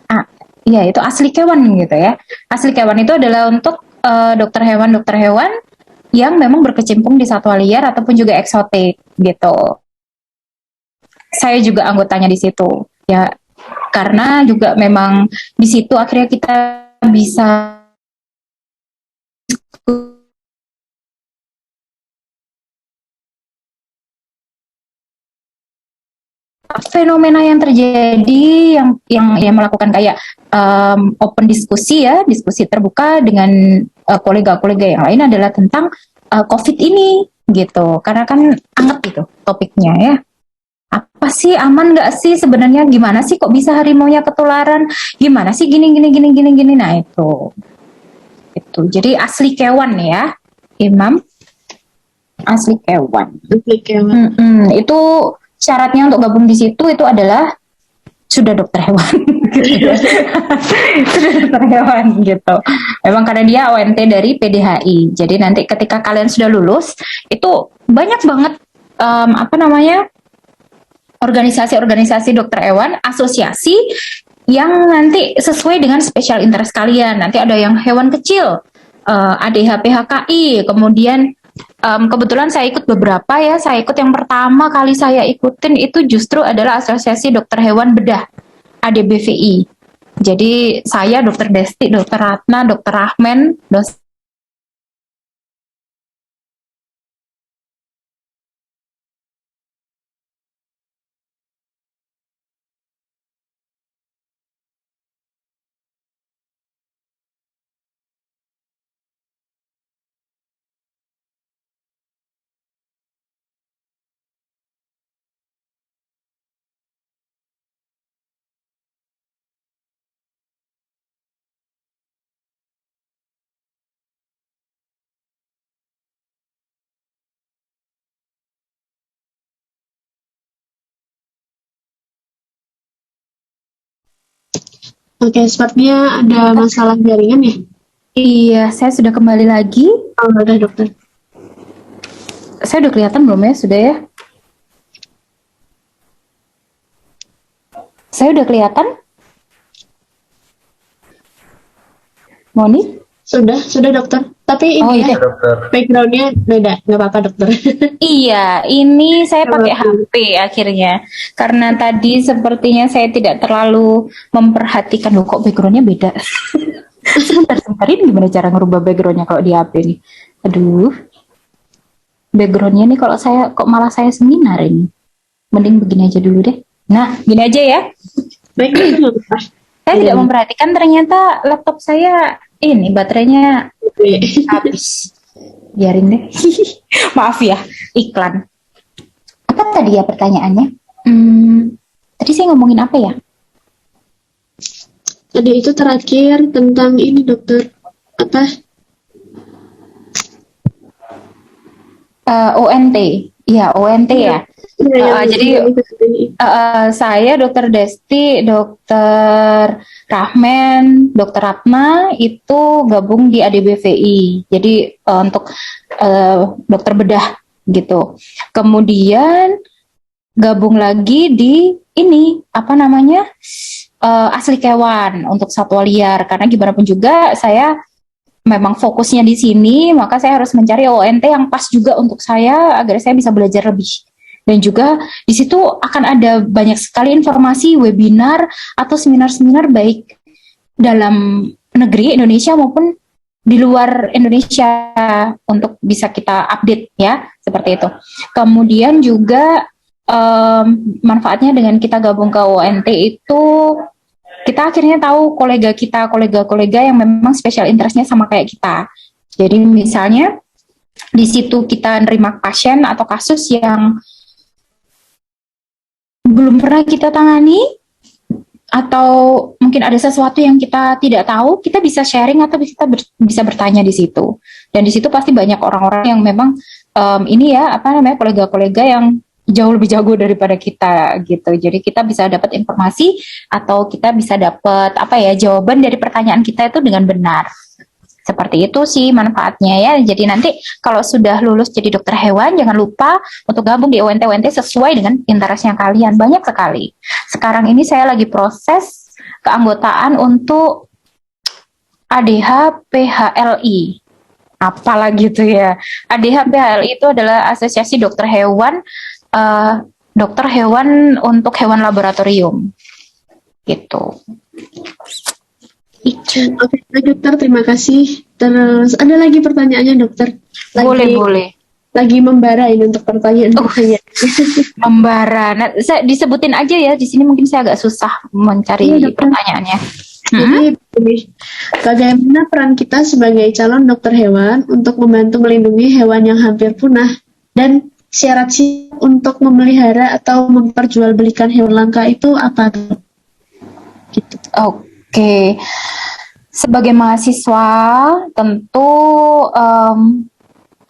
Iya, itu Asli Kewan gitu ya. Asli Kewan itu adalah untuk dokter hewan yang memang berkecimpung di satwa liar ataupun juga eksotik gitu. Saya juga anggotanya di situ ya, karena juga memang di situ akhirnya kita bisa fenomena yang terjadi, yang melakukan kayak open diskusi ya, diskusi terbuka dengan kolega-kolega yang lain adalah tentang COVID ini gitu, karena kan anget gitu topiknya ya. Apa sih, aman nggak sih sebenarnya, gimana sih kok bisa harimaunya ketularan, gimana sih gini. Nah itu jadi Asli Kewan ya, Imam, Asli Kewan. Itu syaratnya untuk gabung di situ itu adalah sudah dokter hewan. Sudah dokter hewan gitu. Memang karena dia ONT dari PDHI. Jadi nanti ketika kalian sudah lulus, itu banyak banget organisasi-organisasi dokter hewan, asosiasi yang nanti sesuai dengan special interest kalian. Nanti ada yang hewan kecil, ADHPHKI, kemudian kebetulan saya ikut beberapa ya. Saya ikut yang pertama kali saya ikutin itu justru adalah Asosiasi Dokter Hewan Bedah, ADBVI. Jadi saya, Dokter Desti, Dokter Ratna, Dokter Rahmen, Oke, sepertinya ada masalah jaringan ya? Iya, saya sudah kembali lagi. Udah dokter. Saya udah kelihatan belum ya? Sudah ya? Saya udah kelihatan? Moni? Sudah dokter. Tapi ini iya. Backgroundnya beda, nggak apa-apa dokter. Iya, ini saya pakai HP akhirnya. Karena tadi sepertinya saya tidak terlalu memperhatikan, loh kok backgroundnya beda. Sebentar, ini gimana cara ngerubah backgroundnya kalau di HP nih? Aduh, backgroundnya nih kalau saya, kok malah saya seminar ini. Mending begini aja dulu deh. Nah, gini aja ya. Baik, saya tidak memperhatikan, ternyata laptop saya ini baterainya habis. Biarin deh. Maaf ya, iklan. Apa tadi ya pertanyaannya? Tadi saya ngomongin apa ya? Tadi itu terakhir tentang ini dokter. Apa? ONT. Iya, ONT ya. Jadi saya, Dokter Desti, Dokter Rahmen, Dokter Ratna itu gabung di ADBVI. Jadi untuk dokter bedah gitu. Kemudian gabung lagi di ini Asli Kewan untuk satwa liar. Karena gimana pun juga saya memang fokusnya di sini, maka saya harus mencari ONT yang pas juga untuk saya agar saya bisa belajar lebih. Dan juga di situ akan ada banyak sekali informasi, webinar atau seminar-seminar baik dalam negeri Indonesia maupun di luar Indonesia untuk bisa kita update ya, seperti itu. Kemudian juga manfaatnya dengan kita gabung ke ONT itu kita akhirnya tahu kolega-kolega yang memang special interestnya sama kayak kita. Jadi misalnya di situ kita nerima pasien atau kasus yang belum pernah kita tangani, atau mungkin ada sesuatu yang kita tidak tahu, kita bisa sharing atau kita bisa bertanya di situ. Dan di situ pasti banyak orang-orang yang memang kolega-kolega yang jauh lebih jago daripada kita gitu. Jadi kita bisa dapat informasi atau kita bisa dapat jawaban dari pertanyaan kita itu dengan benar. Seperti itu sih manfaatnya ya. Jadi nanti kalau sudah lulus jadi dokter hewan, jangan lupa untuk gabung di ONT-ONT sesuai dengan interestnya kalian. Banyak sekali. Sekarang ini saya lagi proses keanggotaan untuk ADH PHLI. Apalagi itu ya. ADH PHLI itu adalah Asosiasi Dokter Hewan, dokter hewan untuk hewan laboratorium. Gitu. Oke, dokter, terima kasih. Terus ada lagi pertanyaannya, dokter? Boleh. Lagi membara ini untuk pertanyaan. Membara. Nah, saya disebutin aja ya. Di sini mungkin saya agak susah mencari pertanyaannya. Jadi, bagaimana peran kita sebagai calon dokter hewan untuk membantu melindungi hewan yang hampir punah, dan syarat-syarat untuk memelihara atau memperjualbelikan hewan langka itu apa? Gitu. Oke, sebagai mahasiswa tentu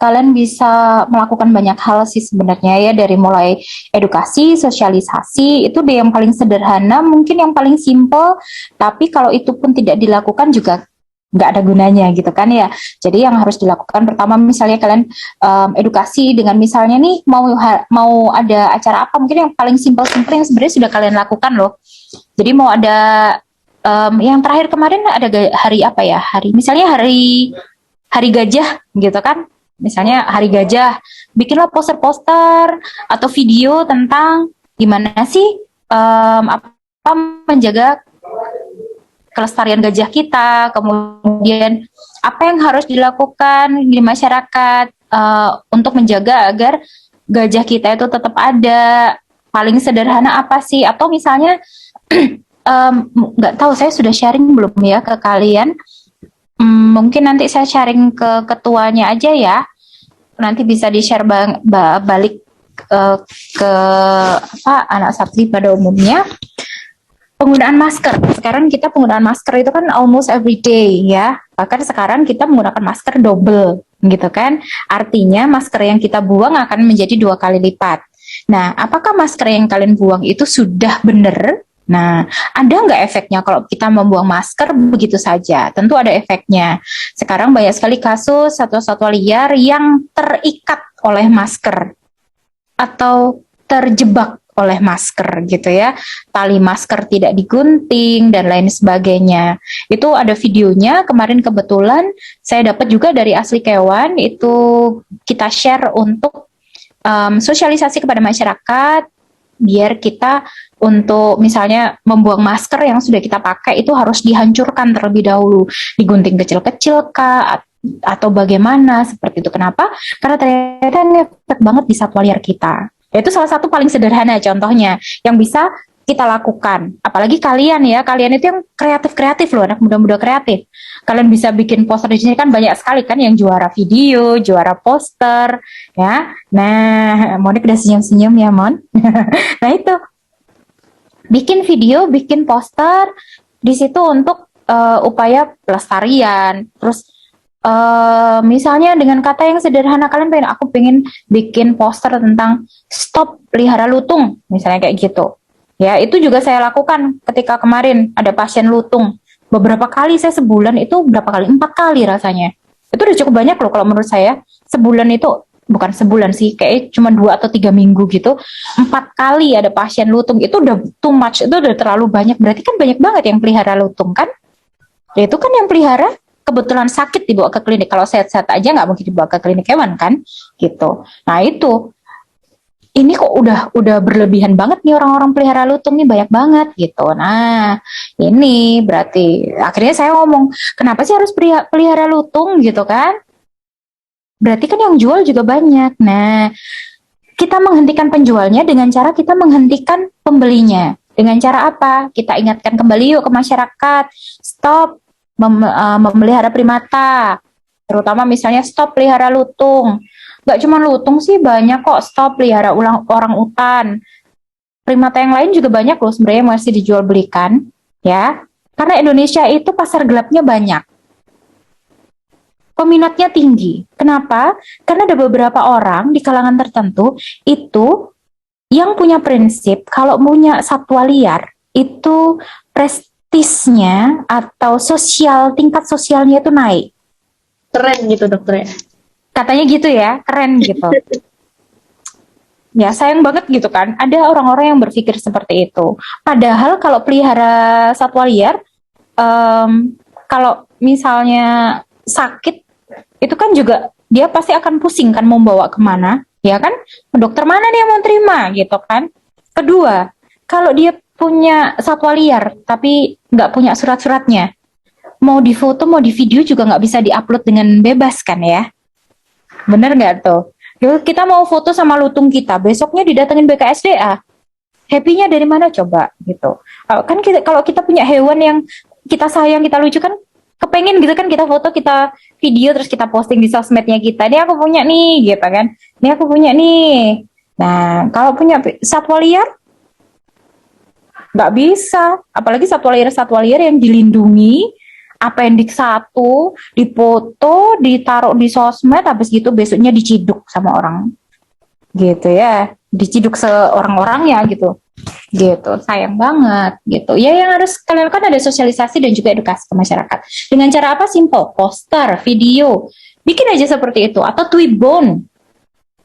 kalian bisa melakukan banyak hal sih sebenarnya ya, dari mulai edukasi, sosialisasi, itu deh yang paling sederhana, mungkin yang paling simple, tapi kalau itu pun tidak dilakukan juga nggak ada gunanya gitu kan ya. Jadi yang harus dilakukan pertama, misalnya kalian edukasi dengan misalnya nih mau ada acara apa, mungkin yang paling simple yang sebenarnya sudah kalian lakukan loh. Jadi mau ada yang terakhir kemarin ada misalnya hari gajah gitu kan, misalnya hari gajah, bikinlah poster-poster atau video tentang gimana sih menjaga kelestarian gajah kita, kemudian apa yang harus dilakukan di masyarakat untuk menjaga agar gajah kita itu tetap ada. Paling sederhana apa sih? Atau misalnya nggak tahu saya sudah sharing belum ya ke kalian. Mungkin nanti saya sharing ke ketuanya aja ya. Nanti bisa di-share balik ke anak satri pada umumnya. Penggunaan masker. Sekarang kita penggunaan masker itu kan almost every day ya. Bahkan sekarang kita menggunakan masker double gitu kan. Artinya masker yang kita buang akan menjadi 2 kali lipat. Nah, apakah masker yang kalian buang itu sudah benar? Nah, ada nggak efeknya kalau kita membuang masker begitu saja? Tentu ada efeknya. Sekarang banyak sekali kasus satwa-satwa liar yang terikat oleh masker atau terjebak oleh masker gitu ya. Tali masker tidak digunting dan lain sebagainya. Itu ada videonya, kemarin kebetulan saya dapat juga dari Asli Kewan, itu kita share untuk sosialisasi kepada masyarakat, biar kita untuk misalnya membuang masker yang sudah kita pakai itu harus dihancurkan terlebih dahulu, digunting kecil-kecil kah atau bagaimana seperti itu. Kenapa? Karena ternyata ini efek banget di satwa liar kita. Itu salah satu paling sederhana contohnya yang bisa kita lakukan. Apalagi kalian ya, kalian itu yang kreatif loh, anak muda-muda kreatif. Kalian bisa bikin poster di sini kan banyak sekali kan yang juara video, juara poster, ya. Nah, Monik udah senyum-senyum ya, Mon. Nah itu, bikin video, bikin poster di situ untuk upaya pelestarian. Terus misalnya dengan kata yang sederhana, kalian aku pengen bikin poster tentang stop pelihara lutung, misalnya kayak gitu. Ya, itu juga saya lakukan ketika kemarin ada pasien lutung. Beberapa kali saya sebulan itu berapa kali? 4 kali rasanya. Itu udah cukup banyak loh kalau menurut saya. Sebulan itu, bukan sebulan sih, kayak cuma 2 atau 3 minggu gitu. 4 kali ada pasien lutung, itu udah too much, itu udah terlalu banyak. Berarti kan banyak banget yang pelihara lutung kan? Ya, itu kan yang pelihara kebetulan sakit dibawa ke klinik. Kalau sehat-sehat aja nggak mungkin dibawa ke klinik hewan kan? Gitu. Nah itu. ini kok udah berlebihan banget nih orang-orang pelihara lutung nih, banyak banget gitu. Nah, ini berarti akhirnya saya ngomong, kenapa sih harus pelihara lutung gitu kan? Berarti kan yang jual juga banyak. Nah, kita menghentikan penjualnya dengan cara kita menghentikan pembelinya. Dengan cara apa? Kita ingatkan kembali yuk ke masyarakat, stop memelihara primata. Terutama misalnya stop pelihara lutung. Gak cuma lutung sih, banyak kok stop pelihara orang utan. Primata yang lain juga banyak loh sebenarnya masih dijual belikan, ya. Karena Indonesia itu pasar gelapnya banyak. Peminatnya tinggi. Kenapa? Karena ada beberapa orang di kalangan tertentu itu yang punya prinsip kalau punya satwa liar itu prestisnya atau tingkat sosialnya itu naik. Keren gitu dokter ya. Katanya gitu ya, keren gitu. Ya sayang banget gitu kan, ada orang-orang yang berpikir seperti itu. Padahal kalau pelihara satwa liar, kalau misalnya sakit, itu kan juga dia pasti akan pusing kan mau bawa kemana, ya kan? Dokter mana nih yang mau terima gitu kan? Kedua, kalau dia punya satwa liar tapi nggak punya surat-suratnya, mau difoto, mau di video juga nggak bisa diupload dengan bebas kan ya? Bener nggak tuh? Yuk, kita mau foto sama lutung kita, besoknya didatengin BKSDA. Happy-nya dari mana coba gitu? Kan kalau kita punya hewan yang kita sayang, kita lucu kan, kepengen gitu kan kita foto, kita video, terus kita posting di sosmednya kita. Ini aku punya nih, gitu kan? Ini aku punya nih. Nah, kalau punya satwa liar, nggak bisa. Apalagi satwa liar yang dilindungi, appendix 1, dipoto, ditaruh di sosmed, habis gitu besoknya diciduk sama orang. Gitu ya, diciduk seorang-orangnya gitu. Gitu, sayang banget gitu. Ya yang harus kalian lakukan ada sosialisasi dan juga edukasi ke masyarakat. Dengan cara apa? Simple, poster, video. Bikin aja seperti itu atau Twibbon.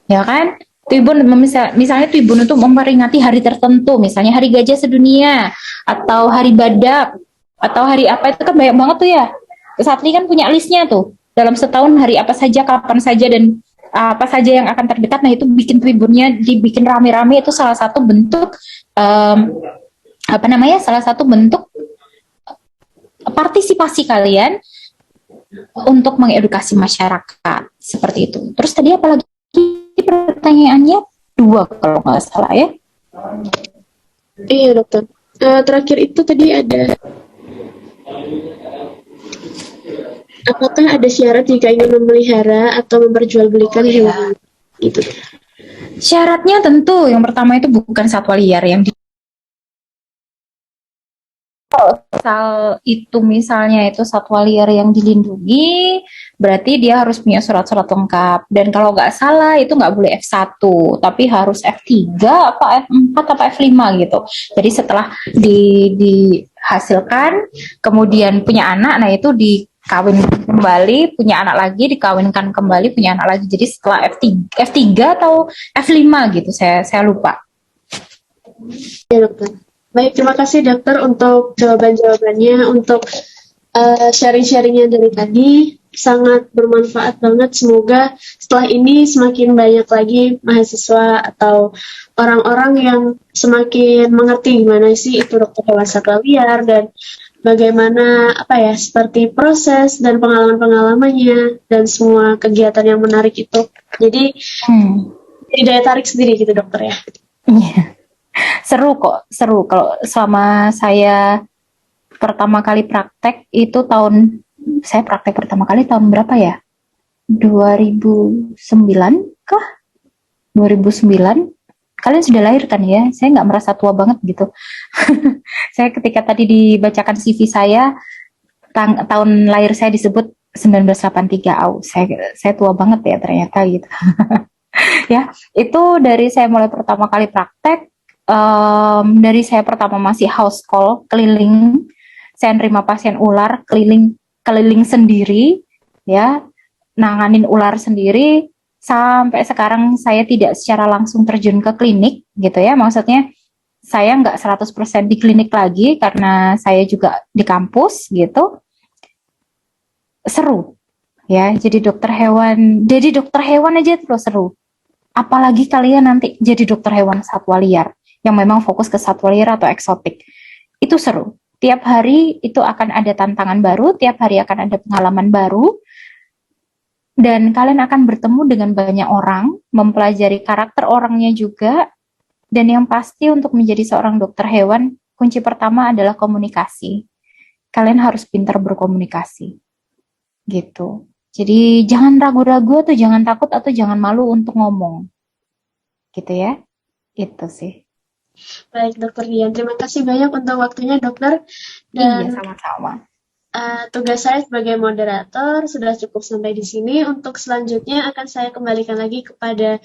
Ya kan? Twibbon misalnya Twibbon untuk memperingati hari tertentu, misalnya Hari Gajah Sedunia atau Hari Badak atau hari apa, itu kan banyak banget tuh ya. Satli kan punya listnya tuh. Dalam setahun hari apa saja, kapan saja, dan apa saja yang akan terdekat. Nah itu bikin Twibbonnya dibikin rame-rame, itu salah satu bentuk salah satu bentuk partisipasi kalian untuk mengedukasi masyarakat seperti itu. Terus tadi apa lagi pertanyaannya? 2 kalau nggak salah ya. Iya dokter. Terakhir itu tadi ada, apakah ada syarat jika ingin memelihara atau memperjualbelikan hewan gitu? Syaratnya tentu yang pertama itu bukan satwa liar yang itu misalnya itu satwa liar yang dilindungi, berarti dia harus punya surat-surat lengkap. Dan kalau nggak salah itu nggak boleh F1, tapi harus F3, apa F4, apa F5 gitu. Jadi setelah dihasilkan, kemudian punya anak, nah itu dikawin kembali, punya anak lagi, dikawinkan kembali, punya anak lagi. Jadi setelah F3 atau F5 gitu, saya lupa. Ya dokter. Baik, terima kasih dokter untuk jawaban-jawabannya, untuk sharing-sharingnya dari tadi. Sangat bermanfaat banget. Semoga setelah ini semakin banyak lagi mahasiswa atau orang-orang yang semakin mengerti gimana sih itu dokter hewan satwa liar dan bagaimana seperti proses dan pengalaman-pengalamannya dan semua kegiatan yang menarik itu. Jadi jadi daya tarik sendiri gitu dokter ya. Iya. Seru kalau selama saya pertama kali praktek itu saya praktek pertama kali tahun berapa ya? 2009 kah? 2009. Kalian sudah lahir kan ya? Saya nggak merasa tua banget gitu. Saya ketika tadi dibacakan CV saya, tahun lahir saya disebut 1983. Saya tua banget ya ternyata gitu. Ya, itu dari saya mulai pertama kali praktek, dari saya pertama masih house call keliling, saya nerima pasien ular keliling sendiri, ya, nanganin ular sendiri, sampai sekarang saya tidak secara langsung terjun ke klinik, gitu ya, maksudnya saya nggak 100% di klinik lagi, karena saya juga di kampus, gitu. Seru, ya, jadi dokter hewan aja terus seru. Apalagi kalian nanti jadi dokter hewan satwa liar, yang memang fokus ke satwa liar atau eksotik. Itu seru. Tiap hari itu akan ada tantangan baru, tiap hari akan ada pengalaman baru, dan kalian akan bertemu dengan banyak orang, mempelajari karakter orangnya juga, dan yang pasti untuk menjadi seorang dokter hewan, kunci pertama adalah komunikasi. Kalian harus pintar berkomunikasi. Gitu. Jadi jangan ragu-ragu atau jangan takut atau jangan malu untuk ngomong. Gitu ya. Itu sih. Baik, Dokter Dian. Terima kasih banyak untuk waktunya, Dokter. Iya, Dan sama-sama. tugas saya sebagai moderator sudah cukup sampai di sini. Untuk selanjutnya akan saya kembalikan lagi kepada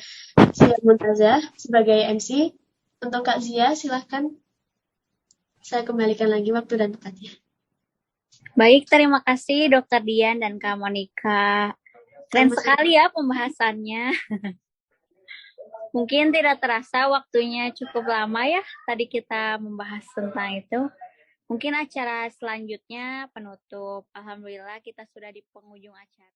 Zia Muntazah sebagai MC. Untuk Kak Zia, silahkan saya kembalikan lagi waktu dan tempatnya. Baik, terima kasih Dokter Dian dan Kak Monica. Keren Sama-sama. sekali ya pembahasannya. Mungkin tidak terasa waktunya cukup lama ya. Tadi kita membahas tentang itu. Mungkin acara selanjutnya penutup. Alhamdulillah kita sudah di penghujung acara.